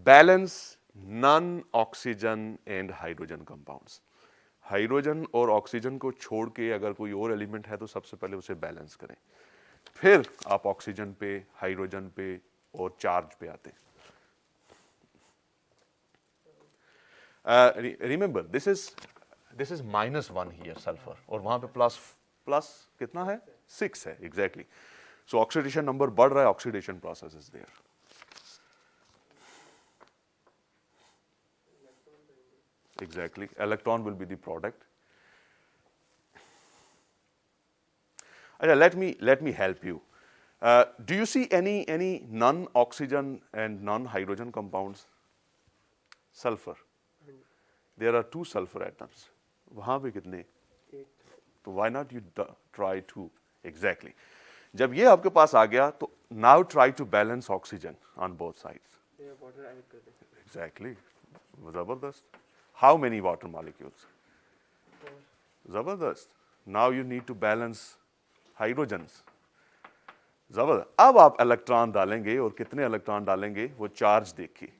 [SPEAKER 1] balance non oxygen and hydrogen compounds. Hydrogen और ऑक्सीजन को छोड़ के अगर कोई और एलिमेंट है तो सबसे पहले उसे बैलेंस करें, फिर आप ऑक्सीजन पे, हाइड्रोजन पे और चार्ज पे आते हैं। Remember this is -1 here sulphur, और वहां पे प्लस कितना है, 6 है, एग्जैक्टली। सो ऑक्सीडेशन नंबर बढ़ रहा है, oxidation process is there. Exactly, electron will be the product. अच्छा, let me help you. Do you see any non-oxygen and non-hydrogen compounds? Sulfur. There are 2 sulfur atoms. वहाँ पे कितने? तो why not you try 2? Exactly. जब ये आपके पास आ गया तो now try to balance oxygen on both sides. Exactly. जबरदस्त. How many water molecules? जबरदस्त. Now you need to balance hydrogens. जबरदस्त. अब आप इलेक्ट्रॉन डालेंगे और कितने इलेक्ट्रॉन डालेंगे वो चार्ज देखिए.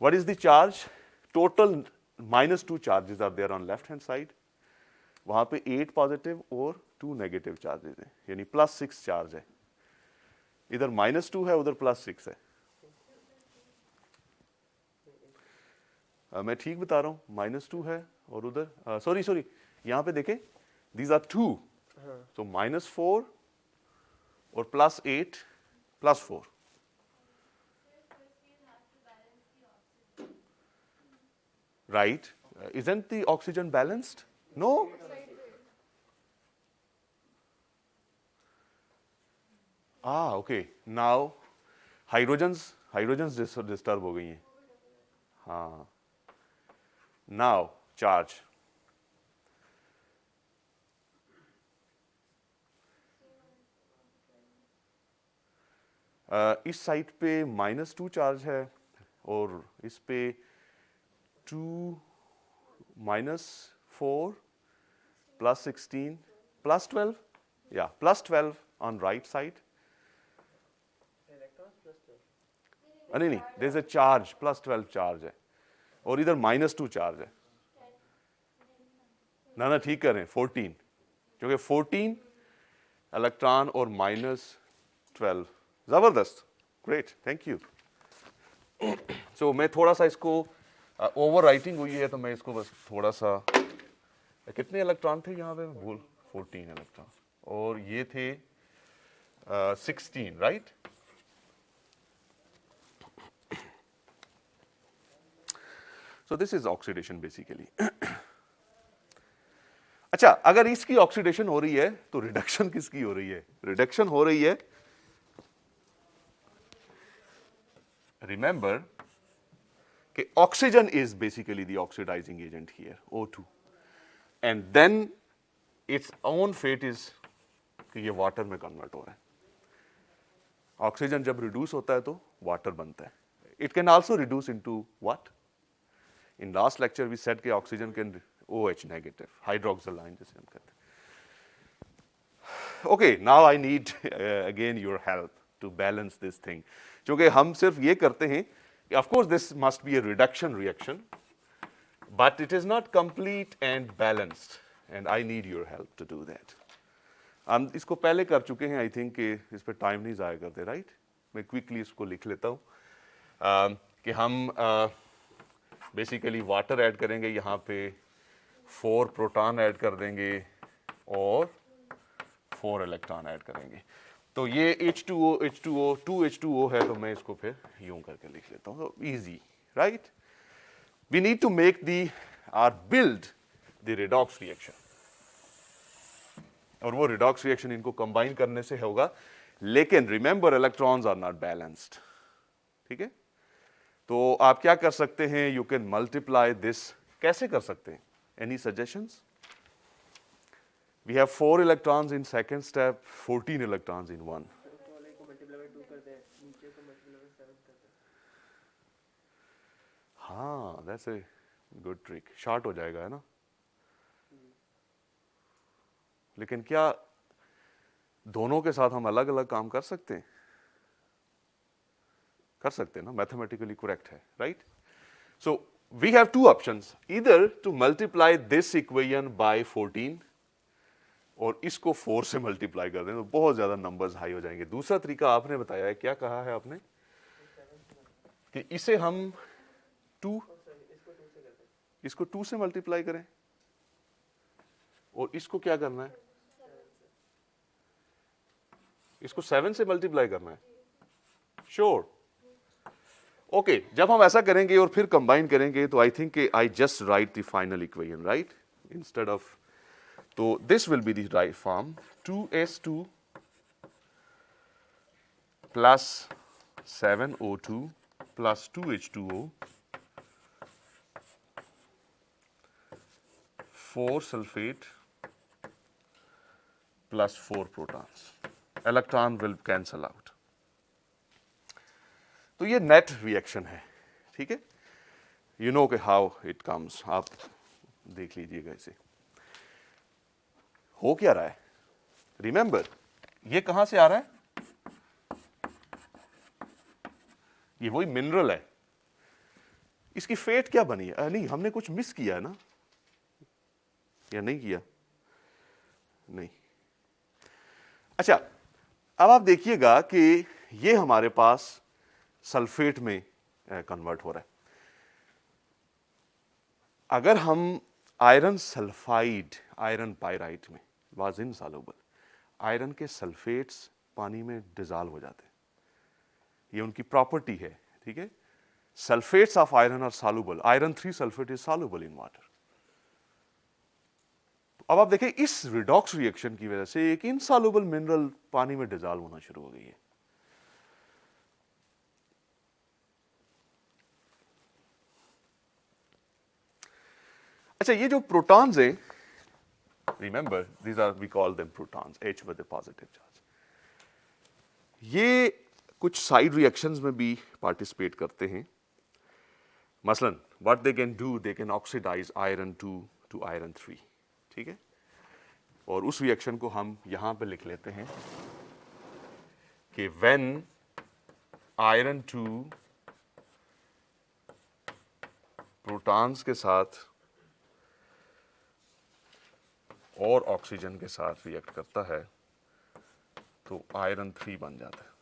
[SPEAKER 1] What is the charge? Total -2 charges are there on left hand side. वहां पे 8 पॉजिटिव और 2 नेगेटिव चार्जेस हैं, यानी +6 चार्ज है. इधर -2 है, उधर +6 है. मैं ठीक बता रहा हूँ, -2 है और उधर सॉरी यहाँ पे देखें, दीज आर 2, सो -4 और +8 +4. Right? Isn't the oxygen balanced? No? Okay. Now hydrogens disturb हो गई हैं. हाँ. Now charge. इस साइड पे -2 चार्ज है और इस पे 2 -4 +16 +12, yeah, +12 on right side. नहीं, there is a charge, +12 charge है और इधर -2 चार्ज है. ना ठीक कर रहे हैं, 14, क्योंकि 14 इलेक्ट्रॉन और -12. जबरदस्त, ग्रेट, थैंक यू. सो मैं थोड़ा सा इसको ओवर राइटिंग हुई है तो मैं इसको बस थोड़ा सा, कितने इलेक्ट्रॉन थे यहाँ पे, भूल, 14 इलेक्ट्रॉन और ये थे 16, right. So this is oxidation basically. अच्छा, अगर इसकी ऑक्सीडेशन हो रही है तो रिडक्शन किसकी हो रही है? रिडक्शन हो रही है, रिमेंबर कि oxygen is basically the oxidising agent here, O2, and then its own fate is कि ये वाटर में कन्वर्ट हो रहा है. ऑक्सीजन जब रिड्यूस होता है तो वाटर बनता है. It can also reduce into what? In last lecture we said कि oxygen can OH negative, hydroxyl ion जिसे हम कहते हैं. Okay, now I need again your help to balance this thing. क्योंकि हम सिर्फ ये करते हैं कि of course this must be a reduction reaction, but it is not complete and balanced, and I need your help to do that. हम इसको पहले कर चुके हैं, आई थिंक कि इस पर टाइम नहीं ज़ाया करते, राइट. मैं क्विकली इसको लिख लेता हूँ कि हम बेसिकली वाटर ऐड करेंगे, यहाँ पे 4 प्रोटॉन ऐड कर देंगे और 4 इलेक्ट्रॉन ऐड करेंगे. तो ये H2O 2H2O है, तो मैं इसको फिर यूं करके लिख लेता हूँ. तो easy, right. We need to make the or build the redox reaction, और वो रिडॉक्स रिएक्शन इनको कंबाइन करने से होगा. लेकिन remember, electrons are not balanced. ठीक है, तो आप क्या कर सकते हैं? You can multiply this. कैसे कर सकते हैं? Any suggestions? We have 4 electrons in second step, 14 electrons in one. हाँ, that's a good trick. Short हो जाएगा, है ना? लेकिन क्या दोनों के साथ हम अलग अलग काम कर सकते हैं? कर सकते हैं ना, मैथमेटिकली करेक्ट है, right. So we have 2 options, either to multiply this equation by 14 और इसको 4 से मल्टीप्लाई कर दें तो बहुत ज्यादा नंबर्स हाई हो जाएंगे. दूसरा तरीका आपने बताया है, क्या कहा है आपने? कि इसे हम 2 से मल्टीप्लाई करें और इसको क्या करना है? इसको 7 से मल्टीप्लाई करना है. श्योर? ओके, जब हम ऐसा करेंगे और फिर कंबाइन करेंगे तो I think I just write the final equation, right, instead of. तो this will be the right form, 2s2 plus 7O2 plus 2H2O 4 sulphate plus 4 protons, electron will cancel out. तो ये नेट रिएक्शन है, ठीक है। You know के how it comes, आप देख लीजिएगा इसे। हो क्या रहा है, रिमेंबर ये कहां से आ रहा है, ये वही मिनरल है। इसकी फेट क्या बनी है, नहीं हमने कुछ मिस किया है ना, या नहीं किया, नहीं। अच्छा, अब आप देखिएगा कि ये हमारे पास सल्फेट में कन्वर्ट हो रहा है। अगर हम आयरन सल्फाइड, आयरन पायराइट में वाज इनसॉल्युबल, आयरन के सल्फेट्स पानी में डिजॉल्व हो जाते हैं, ये उनकी प्रॉपर्टी है, ठीक है। Sulphates of iron are soluble, iron 3 sulphate is soluble in water. अब आप देखें इस रिडॉक्स रिएक्शन की वजह से एक इनसॉल्युबल मिनरल पानी में डिजॉल्व होना शुरू हो गई है। अच्छा, ये जो प्रोटॉन्स हैं, remember these are, we call them protons, H with a positive charge. ये कुछ साइड रिएक्शंस में भी पार्टिसिपेट करते हैं। मसलन what they can do, they can oxidise iron 2 to iron 3, ठीक है। और उस रिएक्शन को हम यहां पे लिख लेते हैं कि व्हेन आयरन 2 प्रोटॉन्स के साथ और ऑक्सीजन के साथ रिएक्ट करता है तो आयरन 3 बन जाता है।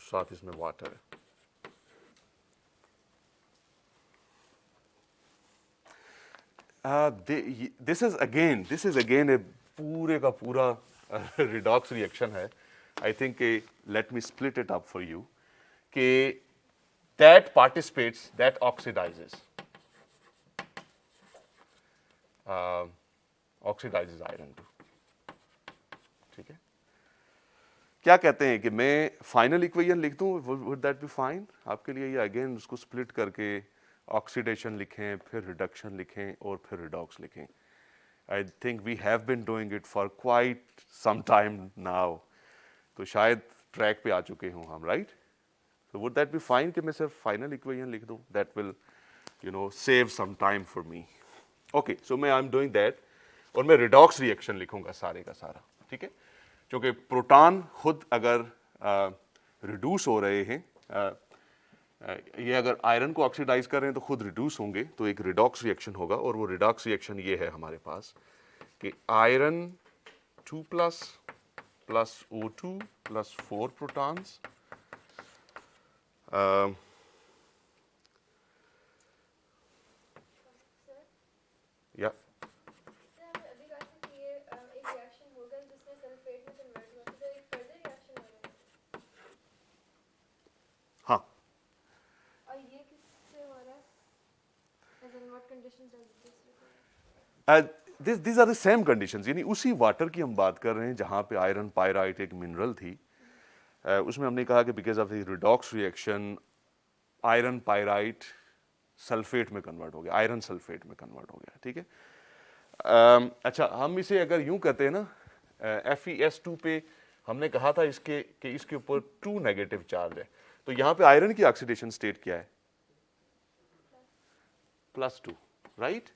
[SPEAKER 1] साथ इसमें वाटर है। दिस इज अगेन ए पूरे का पूरा रिडॉक्स रिएक्शन है। I think let me split it up for you कि that participates, that oxidizes, oxidizes iron 2, ठीक है। क्या कहते हैं कि मैं फाइनल इक्वेशन लिख दूं, वुड दैट बी फाइन आपके लिए, या अगेन उसको स्प्लिट करके ऑक्सीडेशन लिखें, फिर रिडक्शन लिखें और फिर रिडॉक्स लिखें? I think we have been doing it for quite some time now, तो शायद ट्रैक पे आ चुके हों हम, right? So would that be fine कि मैं सिर्फ फाइनल इक्वेशन लिख दूं? That will, you know, save some time for me. Okay, so मैं I'm doing that और मैं रिडॉक्स रिएक्शन लिखूंगा सारे का सारा, ठीक है। क्योंकि प्रोटॉन खुद अगर रिड्यूस हो रहे हैं, ये अगर आयरन को ऑक्सीडाइज कर रहे हैं तो खुद रिड्यूस होंगे, तो एक रिडॉक्स रिएक्शन होगा। और वो रिडॉक्स रिएक्शन ये है हमारे पास कि iron 2 plus plus O2 plus 4 protons, या हाँ, these are the same conditions, यानी उसी वाटर की हम बात कर रहे हैं जहां पे आयरन पायराइट एक मिनरल थी। उसमें हमने कहा कि because of the redox reaction iron pyrite sulphate में कन्वर्ट हो गया, आयरन सल्फेट में कन्वर्ट हो गया, ठीक है। अच्छा, हम इसे अगर यूं कहते हैं ना, FeS2 पे हमने कहा था इसके कि इसके ऊपर 2 नेगेटिव चार्ज है, तो यहां पे आयरन की ऑक्सीडेशन स्टेट क्या है? +2, राइट।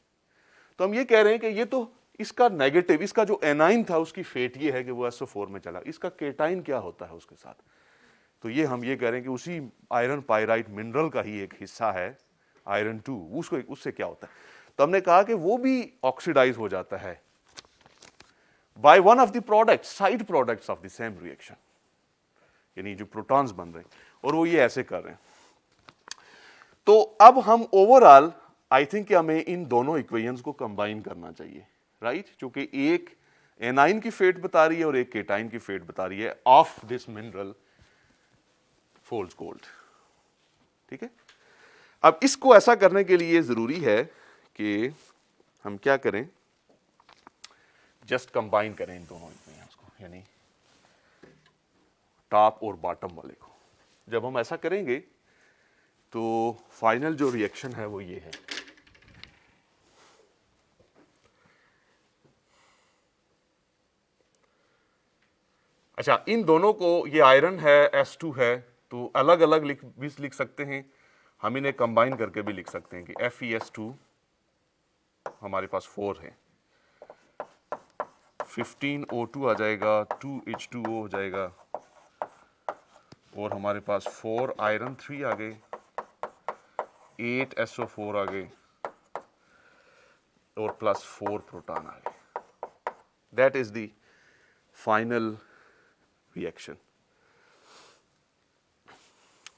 [SPEAKER 1] तो हम ये कह रहे हैं कि ये तो इसका नेगेटिव, इसका जो एनाइन था उसकी फेट ये है कि वो SO4 में चला, इसका केटाइन क्या होता है उसके साथ? तो ये हम ये कह रहे हैं कि उसी आयरन पायराइट मिनरल का ही एक हिस्सा है आयरन 2, उसको उससे क्या होता है? तो हमने कहा कि वो भी ऑक्सीडाइज हो जाता है by one of the product, side products of the same reaction, यानी जो प्रोटॉन्स बन रहे हैं, और वो ये ऐसे कर रहे हैं। तो अब हम ओवरऑल आई थिंक कि हमें इन दोनों इक्वेशंस को कंबाइन करना चाहिए, राइट? क्योंकि एक एनाइन की फेट बता रही है और एक केटाइन की फेट बता रही है of this mineral fool's gold, ठीक है। अब इसको ऐसा करने के लिए ज़रूरी है कि हम क्या करें, जस्ट कंबाइन करें इन दोनों इक्वेशंस को, यानी टॉप और बॉटम वाले को। जब हम ऐसा करेंगे तो फाइनल जो रिएक्शन है वो ये है। अच्छा, इन दोनों को, ये आयरन है, S2 है, तो अलग अलग भी लिख सकते हैं, हम इन्हें कंबाइन करके भी लिख सकते हैं कि FeS2 हमारे पास 4 है, 15O2 आ जाएगा, 2H2O हो जाएगा, और हमारे पास 4 आयरन 3 आ गए, 8 SO4 आ गए, और प्लस 4 प्रोटॉन आ गए। That is the final reaction.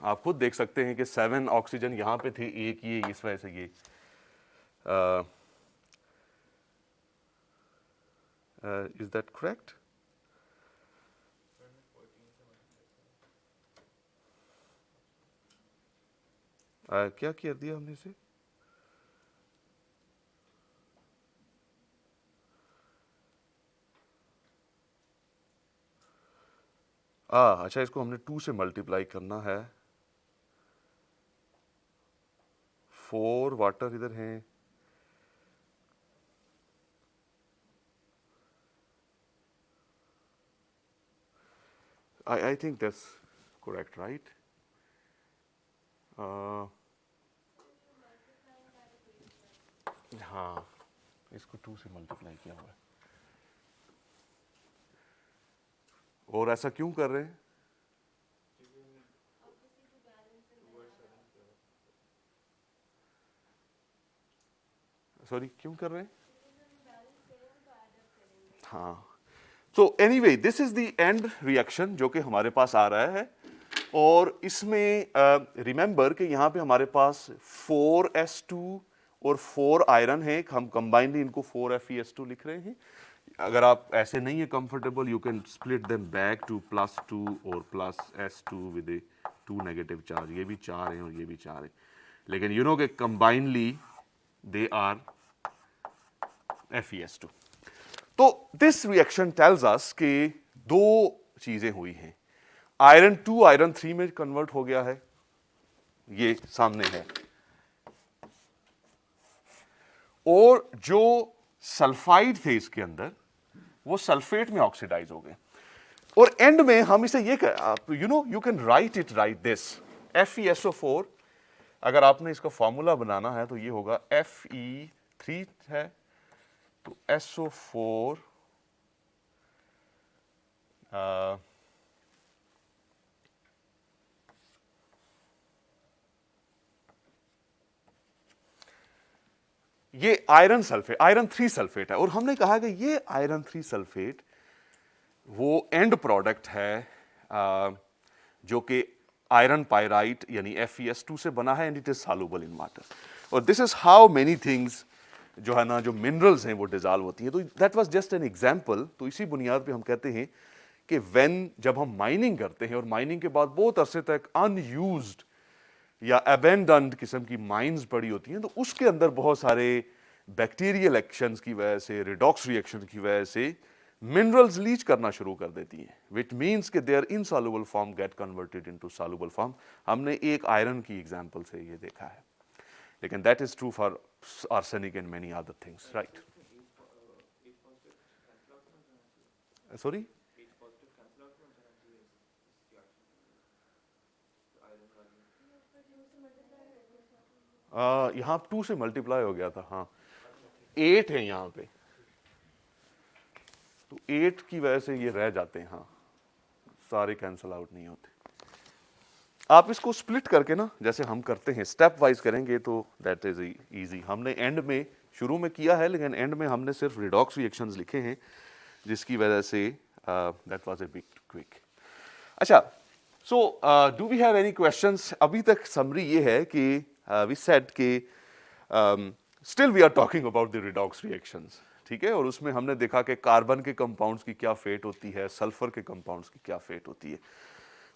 [SPEAKER 1] आप खुद देख सकते हैं कि 7 ऑक्सीजन यहां पे थे, एक ये, इस वजह से ये इज दैट करेक्ट? क्या कर दिया हमने इसे? अच्छा, इसको हमने 2 से मल्टीप्लाई करना है। 4 वाटर इधर हैं, I think that's correct, right? हाँ, इसको 2 से मल्टीप्लाई किया हुआ है। और ऐसा क्यों कर रहे हैं? सॉरी, क्यों कर रहे हैं? हाँ, so anyway this is the and reaction जो कि हमारे पास आ रहा है, और इसमें रिमेंबर कि यहाँ पे हमारे पास 4S2 और 4 आयरन है, हम कंबाइनली इनको 4FeS2 लिख रहे हैं। अगर आप ऐसे नहीं है comfortable, you can split them back to +2 और +S2 with A 2 negative charge. ये भी 4 हैं और ये भी 4 है, लेकिन यू नो कि कंबाइनली दे आर FeS2। तो दिस रिएक्शन टेल्स अस कि दो चीजें हुई हैं। आयरन 2 आयरन 3 में कन्वर्ट हो गया है, ये सामने है, और जो सल्फाइड थे इसके अंदर वो सल्फेट में ऑक्सीडाइज हो गए। और एंड में हम इसे ये you can write it right this FeSO4। अगर आपने इसका फॉर्मूला बनाना है तो ये होगा Fe3 है तो SO4 ये आयरन सल्फेट, आयरन 3 सल्फेट है, और हमने कहा कि ये आयरन 3 सल्फेट वो एंड प्रोडक्ट है जो कि आयरन पायराइट यानी FeS2 से बना है, and it is soluble in water. और this is how many things जो है ना, जो मिनरल्स हैं वो डिजॉल्व होती हैं। तो that was just an example. तो इसी बुनियाद पे हम कहते हैं कि जब हम माइनिंग करते हैं और माइनिंग के बाद बहुत अरसे तक अनयूज्ड या अबेंडन्ड किस्म की माइंस पड़ी होती हैं, तो उसके अंदर बहुत सारे बैक्टीरियल एक्शंस की वजह से, रिडॉक्स रिएक्शन की वजह से मिनरल्स लीच करना शुरू कर देती हैं, विच मीन्स कि their insoluble form get converted into soluble form. हमने एक आयरन की एग्जांपल से ये देखा है, लेकिन that is true for arsenic and many other things, right? Sorry, यहाँ 2 से मल्टीप्लाई हो गया था, हाँ 8 है यहाँ पे, तो 8 की वजह से ये रह जाते हैं, हाँ सारे कैंसल आउट नहीं होते। आप इसको स्प्लिट करके ना, जैसे हम करते हैं स्टेप वाइज करेंगे तो दैट इज इजी। हमने एंड में शुरू में किया है, लेकिन एंड में हमने सिर्फ रिडॉक्स रिएक्शंस लिखे हैं, जिसकी वजह से that was a big quick. अच्छा, so do we have any questions? अभी तक समरी ये है कि वी सेड कि still we are talking about the redox reactions, ठीक है, और उसमें हमने देखा कि कार्बन के कंपाउंड्स की क्या फेट होती है, सल्फर के कंपाउंड्स की क्या फेट होती है।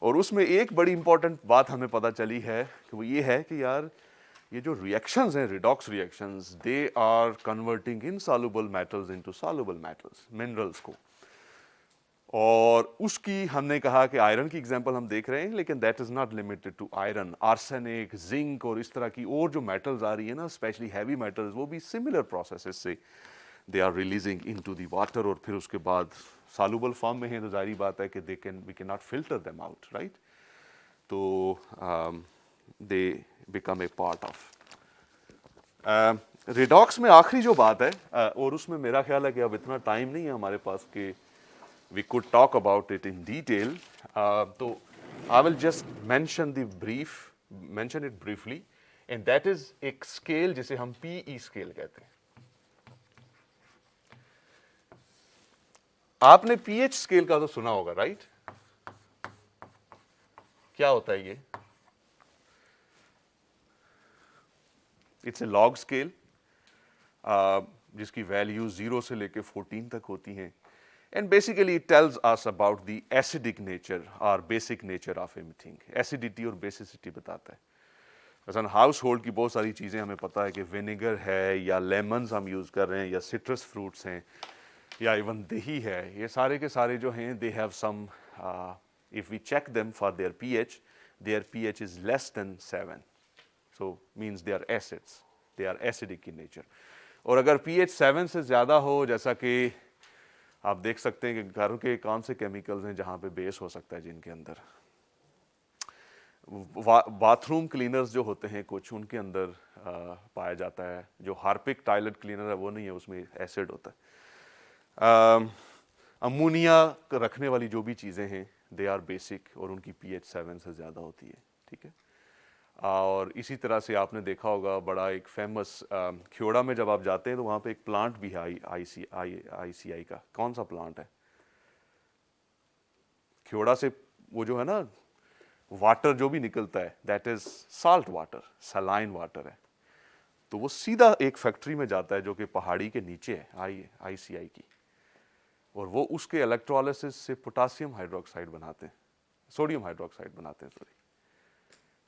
[SPEAKER 1] और उसमें एक बड़ी इंपॉर्टेंट बात हमें पता चली है कि वो ये है कि यार ये जो रिएक्शंस हैं, redox reactions, they are converting insoluble metals into soluble metals, minerals को। और उसकी हमने कहा कि आयरन की एग्जांपल हम देख रहे हैं, लेकिन that is not limited to iron, arsenic, zinc और इस तरह की और जो मेटल्स आ रही है ना, स्पेशली हैवी मेटल्स, वो भी सिमिलर प्रोसेसेस से they are releasing into the water, और फिर उसके बाद सॉल्युबल फॉर्म में है तो जाहिर बात है कि we can not filter them out, right. तो they become a part of redox में आखिरी जो बात है, और उसमें मेरा ख्याल है कि अब इतना टाइम नहीं है हमारे पास कि we could talk about it in detail. So I will just mention it briefly, and that is एक scale जिसे हम PE scale कहते हैं। आपने pH scale का तो सुना होगा, राइट? क्या होता है ये? It's a log scale, जिसकी वैल्यू 0 से लेके 14 तक होती हैं। And basically it tells us about the acidic nature or basic nature of anything. Acidity और basicity बताता है। वैसे हाउस होल्ड की बहुत सारी चीज़ें हमें पता है कि विनेगर है, या लेमन्स हम यूज़ कर रहे हैं, या सिट्रस फ्रूट्स हैं, या इवन दही है, ये सारे के सारे जो हैं they have some, if we check them for their pH is less than 7, so means they are acids, they are acidic in nature. और अगर pH 7 से ज़्यादा हो, जैसा कि आप देख सकते हैं कि घर के कौन से केमिकल्स हैं जहाँ पे बेस हो सकता है, जिनके अंदर बाथरूम क्लीनर्स जो होते हैं कुछ, उनके अंदर पाया जाता है। जो हार्पिक टॉयलेट क्लीनर है वो नहीं है, उसमें एसिड होता है। अमोनिया रखने वाली जो भी चीज़ें हैं दे आर बेसिक, और उनकी pH 7 से ज़्यादा होती है, ठीक है। और इसी तरह से आपने देखा होगा बड़ा एक फेमस ख्योड़ा में जब आप जाते हैं तो वहाँ पे एक प्लांट भी है ICI का। कौन सा प्लांट है? ख्योड़ा से वो जो है ना वाटर जो भी निकलता है, that is salt water, saline water है। तो वो सीधा एक फैक्ट्री में जाता है जो कि पहाड़ी के नीचे है, ICI की, और वो उसके इलेक्ट्रोलिसिस से पोटासियम हाइड्रोक्साइड बनाते हैं, सोडियम हाइड्रोक्साइड बनाते हैं, सॉरी।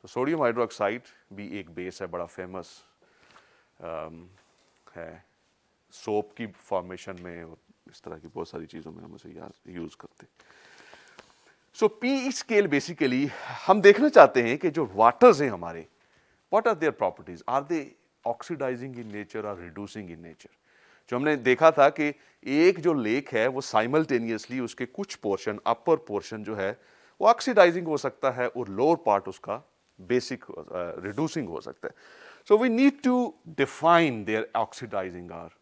[SPEAKER 1] तो सोडियम हाइड्रोक्साइड भी एक बेस है, बड़ा फेमस है सोप की फॉर्मेशन में, और इस तरह की बहुत सारी चीज़ों में हम उसे यूज़ करते हैं। सो PE स्केल बेसिकली हम देखना चाहते हैं कि जो वाटर्स हैं हमारे, what are their properties, are they oxidising in nature और रिड्यूसिंग इन नेचर। जो हमने देखा था कि एक जो लेक है वो साइमल्टेनियसली उसके कुछ पोर्शन, अपर पोर्शन जो है वो ऑक्सीडाइजिंग हो सकता है, और लोअर पार्ट उसका बेसिक रिड्यूसिंग हो सकता है। So we need to define their oxidising और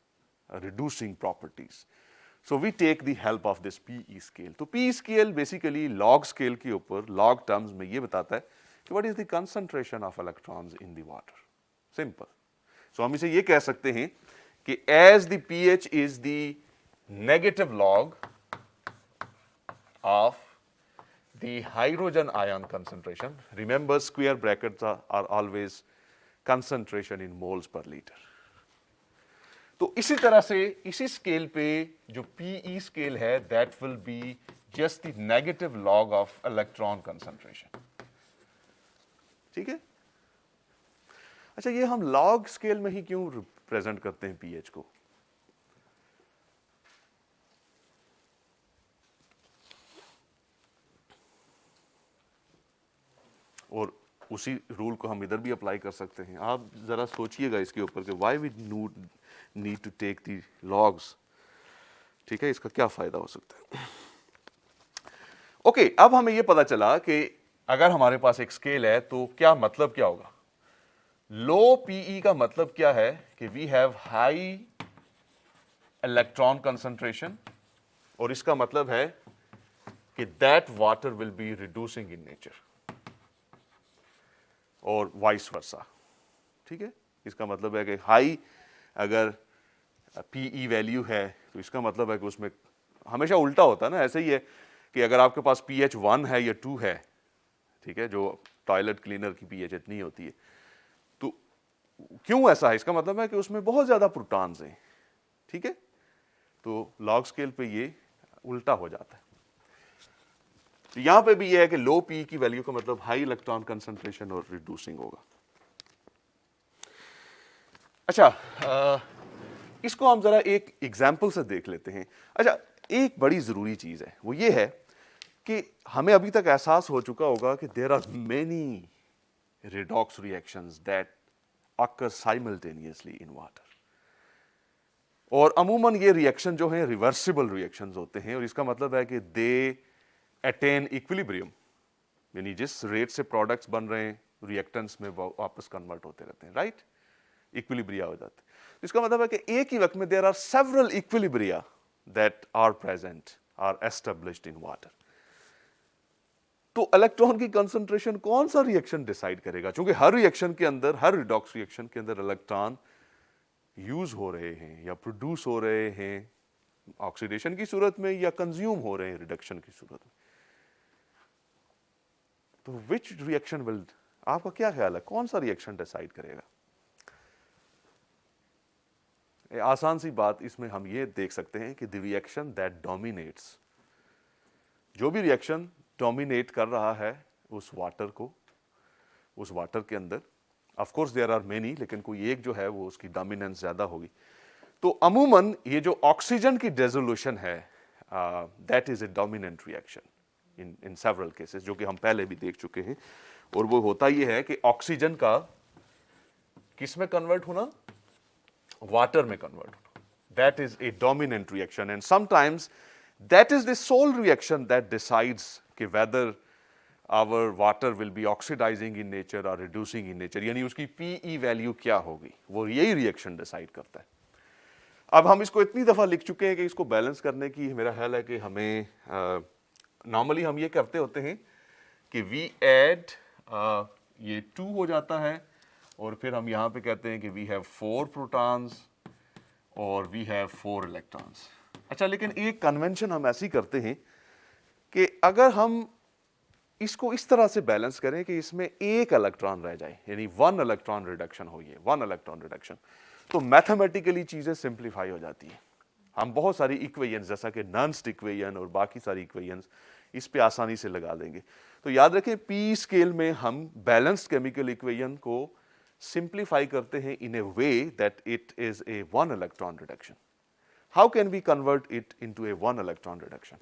[SPEAKER 1] reducing properties. So we take the help of this PE scale. तो PE scale basically log scale के ऊपर log terms में ये बताता है कि what is the concentration of electrons in the water. Simple. So हम इसे ये कह सकते हैं कि as the pH is the negative log of the hydrogen ion concentration. Remember square brackets are always concentration in moles per liter. तो इसी तरह से इसी स्केल पे जो PE स्केल है that will be just the negative log of electron concentration, ठीक है। अच्छा, ये हम लॉग स्केल में ही क्यों प्रेजेंट करते हैं pH को? और उसी रूल को हम इधर भी अप्लाई कर सकते हैं। आप जरा सोचिएगा इसके ऊपर कि why we need to take the logs, ठीक है, इसका क्या फायदा हो सकता है। ओके, अब हमें यह पता चला कि अगर हमारे पास एक स्केल है तो क्या मतलब क्या होगा। लो PE का मतलब क्या है कि we have high electron concentration, और इसका मतलब है कि that water will be reducing in nature, और वाइस वर्सा, ठीक है। इसका मतलब है कि हाई अगर PE वैल्यू है तो इसका मतलब है कि उसमें हमेशा उल्टा होता है ना, ऐसे ही है कि अगर आपके पास pH 1 है या 2 है, ठीक है, जो टॉयलेट क्लीनर की pH इतनी होती है, तो क्यों ऐसा है? इसका मतलब है कि उसमें बहुत ज़्यादा प्रोटॉन्स हैं, ठीक है। तो लॉग स्केल पे ये उल्टा हो जाता है। तो यहां पे भी ये है कि लो PE की वैल्यू का मतलब हाई इलेक्ट्रॉन कंसंट्रेशन और रिड्यूसिंग होगा। अच्छा, इसको हम जरा एक एग्जाम्पल से देख लेते हैं। अच्छा, एक बड़ी जरूरी चीज है, वो ये है कि हमें अभी तक एहसास हो चुका होगा कि there are many redox reactions that occur simultaneously in water। और अमूमन ये रिएक्शन जो है रिवर्सिबल रिएक्शंस होते हैं, और इसका मतलब है कि दे अटेन इक्विलिब्रियम, यानी जिस रेट से प्रोडक्ट्स बन रहे हैं रिएक्टेंट्स में वापस कन्वर्ट होते रहते हैं, राइट, इक्विलिब्रिया हो जाते हैं। इसका मतलब है कि एक ही वक्त में there are several equilibria that are present, or established in water. तो इलेक्ट्रॉन की कंसंट्रेशन कौन सा रिएक्शन डिसाइड करेगा? क्योंकि हर रिएक्शन के अंदर, हर रिडॉक्स रिएक्शन के अंदर इलेक्ट्रॉन यूज हो रहे हैं या प्रोड्यूस हो रहे हैं ऑक्सीडेशन की सूरत में, या कंज्यूम हो रहे हैं रिडक्शन की सूरत में। तो विच रिएक्शन विल, आपका क्या ख्याल है कौन सा रिएक्शन डिसाइड करेगा? आसान सी बात, इसमें हम ये देख सकते हैं कि द रिएक्शन दैट डोमिनेट्स, जो भी रिएक्शन डोमिनेट कर रहा है उस वाटर को, उस वाटर के अंदर, of course there are many, लेकिन कोई एक जो है वो उसकी डोमिनेंस ज्यादा होगी। तो अमूमन ये जो ऑक्सीजन की डिसोल्यूशन है, that is a dominant reaction in several cases, जो कि हम पहले भी देख चुके हैं। और वो होता ये है कि ऑक्सीजन का किस में कन्वर्ट होना? वाटर में कन्वर्ट होना। That is a dominant reaction, and sometimes that is the sole reaction that decides कि whether our water will be oxidizing in nature और रिड्यूसिंग इन नेचर, यानी उसकी पीई वैल्यू क्या होगी, वो यही रिएक्शन डिसाइड करता है। अब हम इसको इतनी दफा लिख चुके हैं कि इसको बैलेंस करने की मेरा ख्याल है कि हमें नॉर्मली हम ये करते होते हैं कि वी ऐड, ये 2 हो जाता है, और फिर हम यहाँ पे कहते हैं कि वी हैव 4 प्रोटॉन्स और वी हैव 4 इलेक्ट्रॉन्स। अच्छा, लेकिन एक कन्वेंशन हम ऐसी करते हैं कि अगर हम इसको इस तरह से बैलेंस करें कि इसमें एक इलेक्ट्रॉन रह जाए, यानी 1 इलेक्ट्रॉन रिडक्शन हो, ये 1 इलेक्ट्रॉन रिडक्शन, तो मैथमेटिकली चीजें सिंप्लीफाई हो जाती हैं। हम बहुत सारी इक्वेशंस जैसा कि नर्न्स्ट इक्वेशन और बाकी सारी इक्वेशंस इस पे आसानी से लगा देंगे। तो याद रखें, पी स्केल में हम बैलेंस्ड केमिकल इक्वेशन को सिंप्लीफाई करते हैं in a way that it is a 1 electron reduction. How can we convert it into a 1 electron reduction?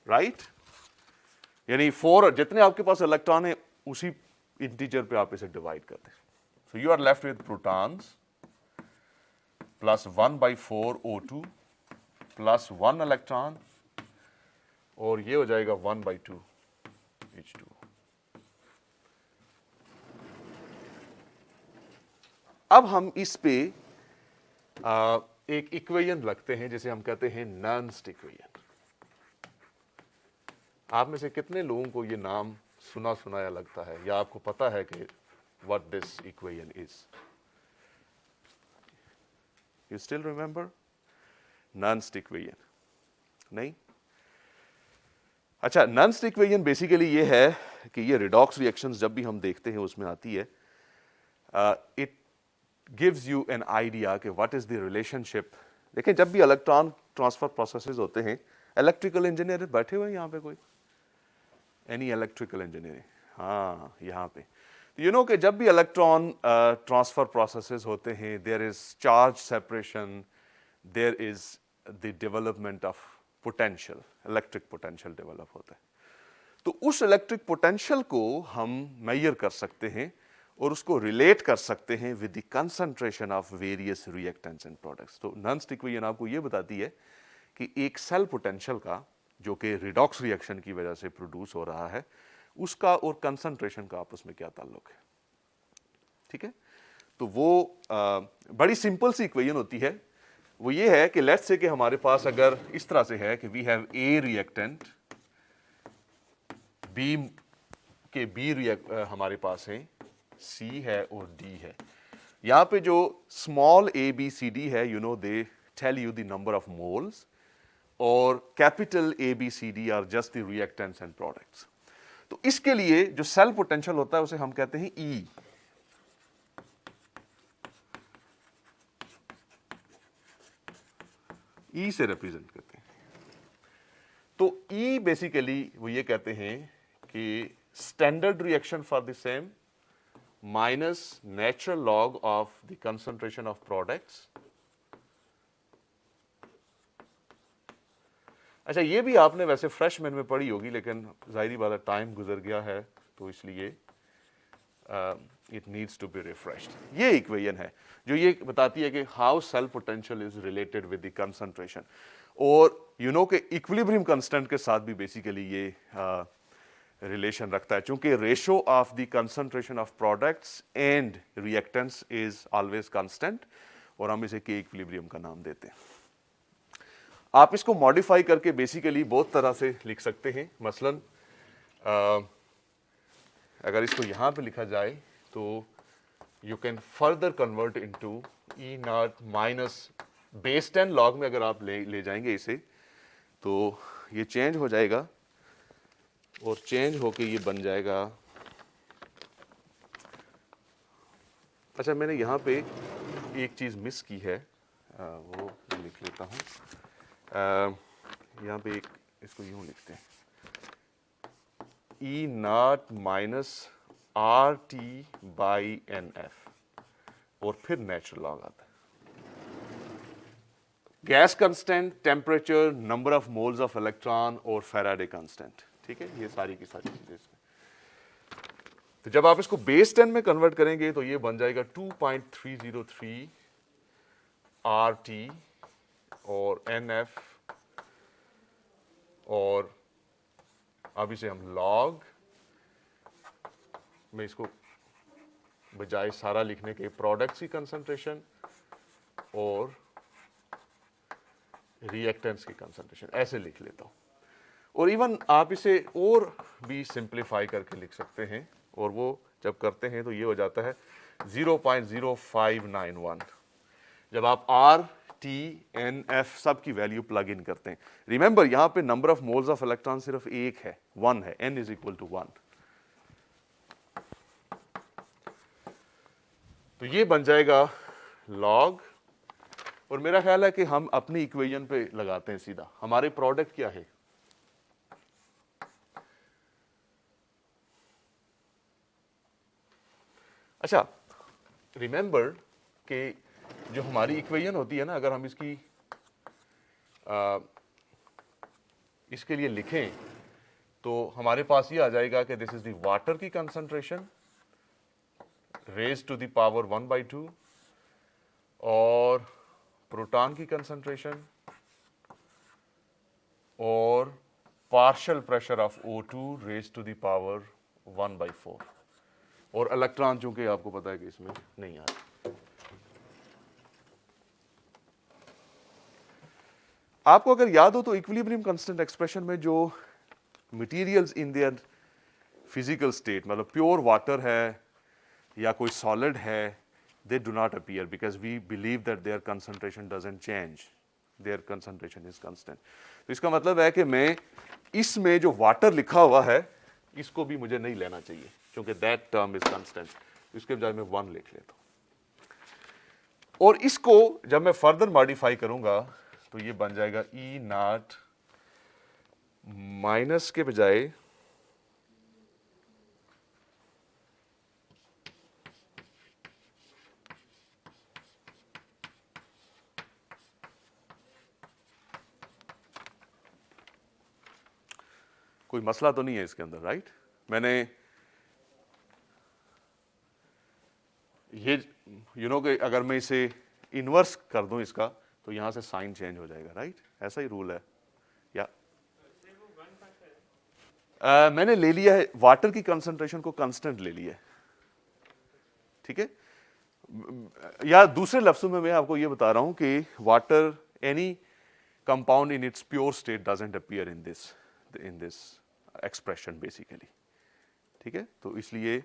[SPEAKER 1] Right, यानी 4 जितने आपके पास इलेक्ट्रॉन है उसी इंटीजर पे आप इसे डिवाइड करते हैं। So you are left with protons plus 1/4 O2 plus 1 electron, और ये हो जाएगा 1/2 H2। अब हम इस पे एक इक्वेशन रखते हैं जिसे हम कहते हैं नर्न्स्ट इक्वेशन। आप में से कितने लोगों को ये नाम सुना सुनाया लगता है, या आपको पता है कि what this equation is? You still remember Nernst equation? नहीं? अच्छा, नर्न्स्ट इक्वेशन बेसिकली ये है कि ये रिडॉक्स रिएक्शंस जब भी हम देखते हैं उसमें आती है, it gives you an idea कि व्हाट इज द रिलेशनशिप। देखें, जब भी इलेक्ट्रॉन ट्रांसफर प्रोसेसेस होते हैं, इलेक्ट्रिकल इंजीनियर बैठे हुए हैं यहाँ पे कोई? Any electrical engineering? हाँ, यहाँ पे यू नो कि जब भी इलेक्ट्रॉन ट्रांसफर प्रोसेसेस होते हैं, there is charge separation, there is the development of potential, electric potential develop होता है। तो उस इलेक्ट्रिक पोटेंशियल को हम मेजर कर सकते हैं और उसको रिलेट कर सकते हैं with the concentration of various reactants and products. तो नर्न्स्ट इक्वेशन आपको ये बताती है कि एक सेल पोटेंशियल का, जो कि रिडॉक्स रिएक्शन की वजह से प्रोड्यूस हो रहा है, उसका और कंसंट्रेशन का आपस में क्या ताल्लुक है। ठीक है, तो वो बड़ी सिंपल सी इक्वेशन होती है। वो ये है कि लेट्स से कि हमारे पास अगर इस तरह से है कि we have a reactant, B के बी हमारे पास है, सी है और डी है। यहां पे जो small A B C D है, you know they tell you the number of moles, और capital A B C D are just the reactants and products. तो इसके लिए जो सेल पोटेंशियल होता है उसे हम कहते हैं ई। ई से रिप्रेजेंट करते हैं। तो E बेसिकली वो ये कहते हैं कि standard reaction for the same minus natural log of the concentration of products. अच्छा, ये भी आपने वैसे फ्रेशमैन में पढ़ी होगी, लेकिन जाहिर बात है टाइम गुजर गया है तो इसलिए it needs to be refreshed. ये इक्वेशन है जो ये बताती है कि how cell potential is related with the concentration, और यू नो कि इक्विलिब्रियम कांस्टेंट के साथ भी बेसिकली ये रिलेशन रखता है, चूंकि ratio of the concentration of products and reactants is always constant, और हम इसे के इक्विलिब्रियम का नाम देते हैं। आप इसको मॉडिफाई करके बेसिकली बहुत तरह से लिख सकते हैं। मसलन अगर इसको यहाँ पे लिखा जाए तो you can further convert into E naught minus base 10 log में अगर आप ले जाएंगे इसे तो ये चेंज हो जाएगा और चेंज होके ये बन जाएगा। अच्छा, मैंने यहाँ पे एक चीज़ मिस की है, वो लिख लेता हूँ। यहाँ पे एक इसको यूँ लिखते हैं, E naught minus R T by n F और फिर नेचुरल लॉग आता है। Gas constant, temperature, number of moles of electron और फैराडे कांस्टेंट, ठीक है, ये सारी की सारी चीजें इसमें। तो जब आप इसको बेस 10 में कन्वर्ट करेंगे तो ये बन जाएगा 2.303 आर टी और एन एफ, और अब इसे हम लॉग में इसको बजाय सारा लिखने के प्रोडक्ट्स की कंसंट्रेशन और रिएक्टेंट्स की कंसंट्रेशन ऐसे लिख लेता हूं। और इवन आप इसे और भी सिंप्लीफाई करके लिख सकते हैं, और वो जब करते हैं तो ये हो जाता है 0.0591 जब आप आर टी एन एफ सब की वैल्यू प्लग इन करते हैं। रिमेंबर यहां पे number of moles of electron सिर्फ एक है, 1 है, n इज इक्वल टू 1। तो ये बन जाएगा लॉग, और मेरा ख्याल है कि हम अपनी इक्वेशन पे लगाते हैं सीधा। हमारे प्रोडक्ट क्या है, अच्छा रिमेंबर कि जो हमारी इक्वेशन होती है ना, अगर हम इसके लिए लिखें तो हमारे पास ये आ जाएगा कि दिस इज द वाटर की concentration raise to the power 1/2 और प्रोटॉन की कंसंट्रेशन और partial pressure of O2 raise to the power 1/4, और इलेक्ट्रॉन चूंकि आपको पता है कि इसमें नहीं आ रहा। आपको अगर याद हो तो इक्विलिब्रियम कांस्टेंट एक्सप्रेशन में जो materials in their physical state, मतलब प्योर वाटर है या कोई सॉलिड है, they do not appear because we believe that their concentration doesn't change, their concentration is constant। तो इसका मतलब है कि मैं इसमें जो वाटर लिखा हुआ है इसको भी मुझे नहीं लेना चाहिए, क्योंकि that term is constant। इसके बजाय मैं 1 लिख लेता हूं, और इसको जब मैं फर्दर मॉडिफाई करूंगा तो ये बन जाएगा ई नॉट माइनस के बजाय कोई मसला तो नहीं है इसके अंदर, राइट? मैंने ये कि अगर मैं इसे इन्वर्स कर दूं इसका तो यहां से साइन चेंज हो जाएगा, राइट? ऐसा ही रूल है। या मैंने ले लिया है वाटर की कंसंट्रेशन को कांस्टेंट ले लिया है, ठीक है? या दूसरे लफ्जों में मैं आपको ये बता रहा हूं कि water, any compound in its pure state doesn't appear in this expression basically, ठीक है? तो इसलिए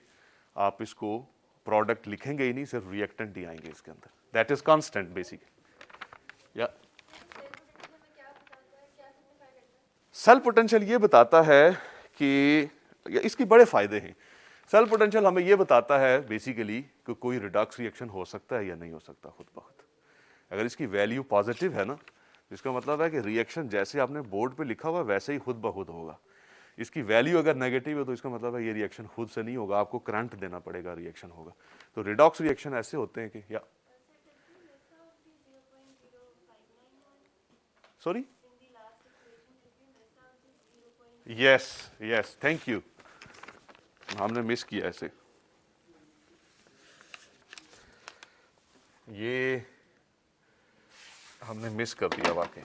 [SPEAKER 1] आप इसको प्रोडक्ट लिखेंगे ही नहीं, सिर्फ रिएक्टेंट ही आएंगे इसके अंदर, दैट इज कांस्टेंट बेसिकली। या सेल पोटेंशियल ये बताता है कि इसके बड़े फायदे हैं। सेल पोटेंशियल हमें ये बताता है बेसिकली कि कोई रिडक्स रिएक्शन हो सकता है या नहीं हो सकता खुद ब खुद। अगर इसकी वैल्यू पॉजिटिव है ना, इसका मतलब है कि रिएक्शन जैसे आपने बोर्ड पे लिखा हुआ है वैसे ही खुद ब खुद होगा। इसकी वैल्यू अगर नेगेटिव है तो इसका मतलब है ये रिएक्शन खुद से नहीं होगा, आपको करंट देना पड़ेगा, रिएक्शन होगा। तो रिडॉक्स रिएक्शन ऐसे होते हैं कि या sorry yes yes thank you, हमने मिस किया ऐसे, ये हमने मिस कर दिया वाकई।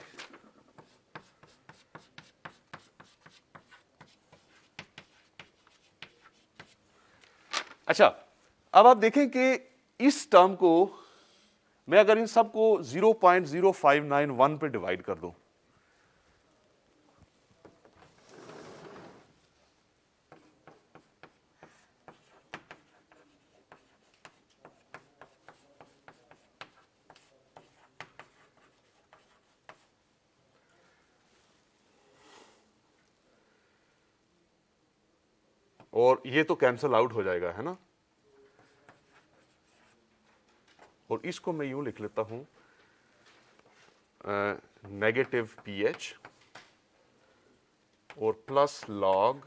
[SPEAKER 1] अच्छा, अब आप देखें कि इस टर्म को मैं अगर इन सबको 0.0591 पे डिवाइड कर दूं, और ये तो कैंसल आउट हो जाएगा, है ना, और इसको मैं यूं लिख लेता हूं नेगेटिव पीएच और प्लस लॉग,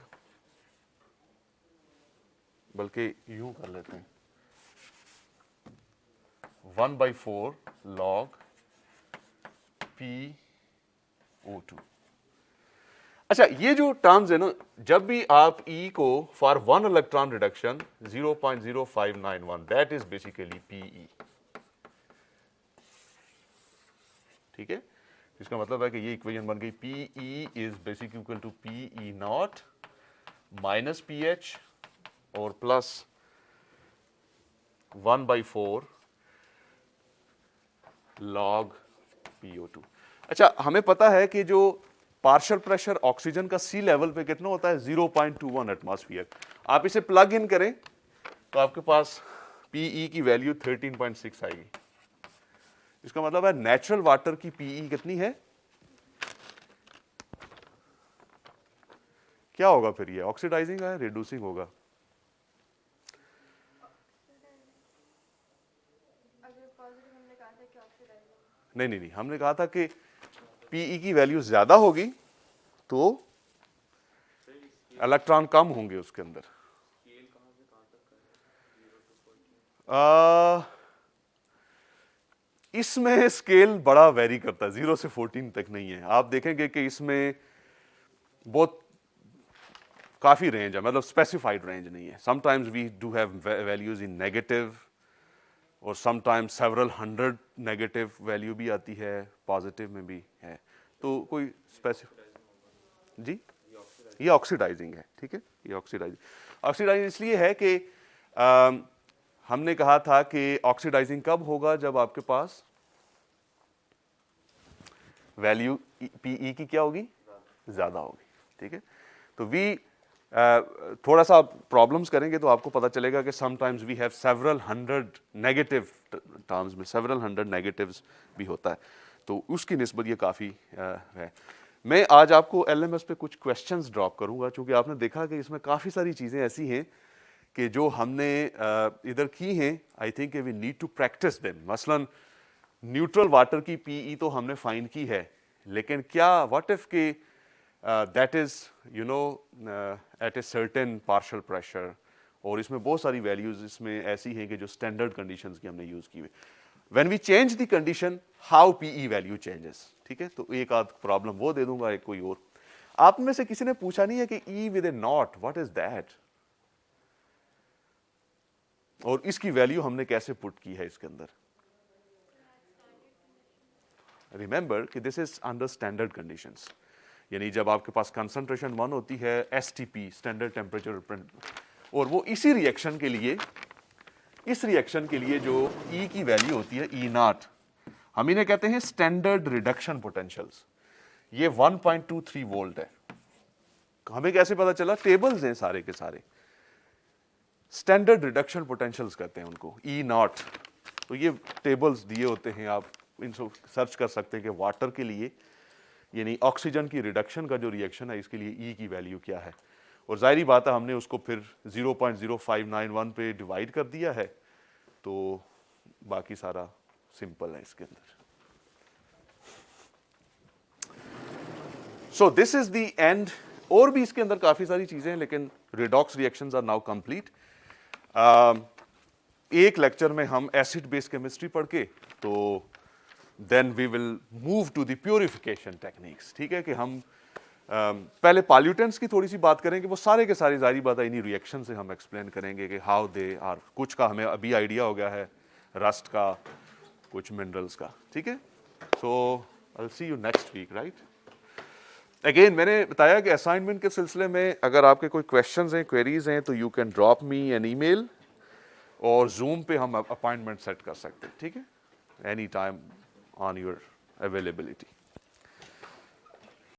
[SPEAKER 1] बल्कि यूं कर लेते हैं 1/4 लॉग PO2। अच्छा, ये जो टर्म्स है ना, जब भी आप E को for 1 electron reduction 0.0591 that is basically PE, ठीक है। इसका मतलब है कि ये इक्वेशन बन गई PE is basic equal to PE nought minus PH और प्लस 1/4 लॉग PO2। अच्छा, हमें पता है कि जो पार्शियल प्रेशर ऑक्सीजन का सी लेवल पे कितना होता है 0.21 एटमॉस्फेयर। आप इसे प्लग इन करें तो आपके पास PE की वैल्यू 13.6 आएगी। इसका मतलब है नेचुरल वाटर की PE कितनी है, क्या होगा फिर, ये ऑक्सीडाइजिंग है रिड्यूसिंग होगा,
[SPEAKER 2] अगर पॉजिटिव हमने कहा था कि ऑक्सीडाइजिंग,
[SPEAKER 1] नहीं नहीं नहीं, हमने कहा था कि PE की वैल्यू ज्यादा होगी तो इलेक्ट्रॉन कम होंगे उसके अंदर। इसमें स्केल बड़ा वेरी करता है, 0 से 14 तक नहीं है। आप देखेंगे कि इसमें बहुत काफी रेंज है, मतलब स्पेसिफाइड रेंज नहीं है। Sometimes we do have values in negative और समटाइम्स सेवरल 100 नेगेटिव वैल्यू भी आती है, पॉजिटिव में भी है। तो कोई स्पेसिफिक जी, ये ऑक्सीडाइजिंग है, ठीक है, ये ऑक्सीडाइजिंग इसलिए है कि हमने कहा था कि ऑक्सीडाइजिंग कब होगा, जब आपके पास वैल्यू PE की क्या होगी, ज्यादा होगी, ठीक है। तो वी थोड़ा सा प्रॉब्लम्स करेंगे तो आपको पता चलेगा कि sometimes we have several 100 negative terms में सेवरल 100 नेगेटिव्स भी होता है, तो उसकी निस्बत ये काफ़ी है। मैं आज आपको LMS पे कुछ क्वेश्चंस ड्रॉप करूंगा, क्योंकि आपने देखा कि इसमें काफ़ी सारी चीज़ें ऐसी हैं कि जो हमने इधर की हैं, I think we need to practise them. मसलन न्यूट्रल वाटर की PE तो हमने फाइंड की है, लेकिन क्या व्हाट इफ के that is you know at a certain partial pressure, और इसमें बहुत सारी वैल्यूज इसमें ऐसी हैं कि जो स्टैंडर्ड कंडीशंस की हमने यूज की हुई। When we change the condition how PE value changes, ठीक है। तो एक आध प्रॉब्लम वो दे दूंगा, एक कोई और। आप में से किसी ने पूछा नहीं है कि E with A not what is that, और इसकी वैल्यू हमने कैसे पुट की है इसके अंदर। रिमेंबर कि this is under standard conditions, यानी जब आपके पास कंसंट्रेशन 1 होती है STP स्टैंडर्ड टेम्परेचर, और वो इसी रिएक्शन के लिए, इस रिएक्शन के लिए जो E की वैल्यू होती है E0, हम इन्हें कहते हैं स्टैंडर्ड रिडक्शन पोटेंशियल्स। ये 1.23 वोल्ट है। हमें कैसे पता चला, टेबल्स हैं सारे के सारे, स्टैंडर्ड रिडक्शन पोटेंशियल्स कहते हैं उनको, E0। तो ये टेबल्स दिए होते हैं, आप इनको सर्च कर सकते हैं कि वाटर के लिए, यानी ऑक्सीजन की रिडक्शन का जो रिएक्शन है इसके लिए E की वैल्यू क्या है। और जाहिर बात है हमने उसको फिर 0.0591 पे डिवाइड कर दिया है, तो बाकी सारा सिंपल है इसके अंदर। So this is the end. और भी इसके अंदर काफ़ी सारी चीज़ें हैं, लेकिन redox reactions are now complete. एक लेक्चर में हम एसिड बेस केमिस्ट्री पढ़ के तो then we will move to the purification techniques. ठीक है कि हम पहले पॉल्यूटेंट्स की थोड़ी सी बात करेंगे, वो सारे के सारे जारी बात है इन्हीं रिएक्शन से हम एक्सप्लेन करेंगे कि हाउ दे आर। कुछ का हमें अभी आइडिया हो गया है, रस्ट का, कुछ मिनरल्स का। ठीक है, so I will see you next week, right. Again मैंने बताया कि असाइनमेंट के सिलसिले में अगर आपके कोई क्वेश्चंस हैं, क्वेरीज हैं, तो you can drop me an email, और जूम पे हम अपॉइंटमेंट सेट कर सकते हैं। ठीक है, any time on your availability.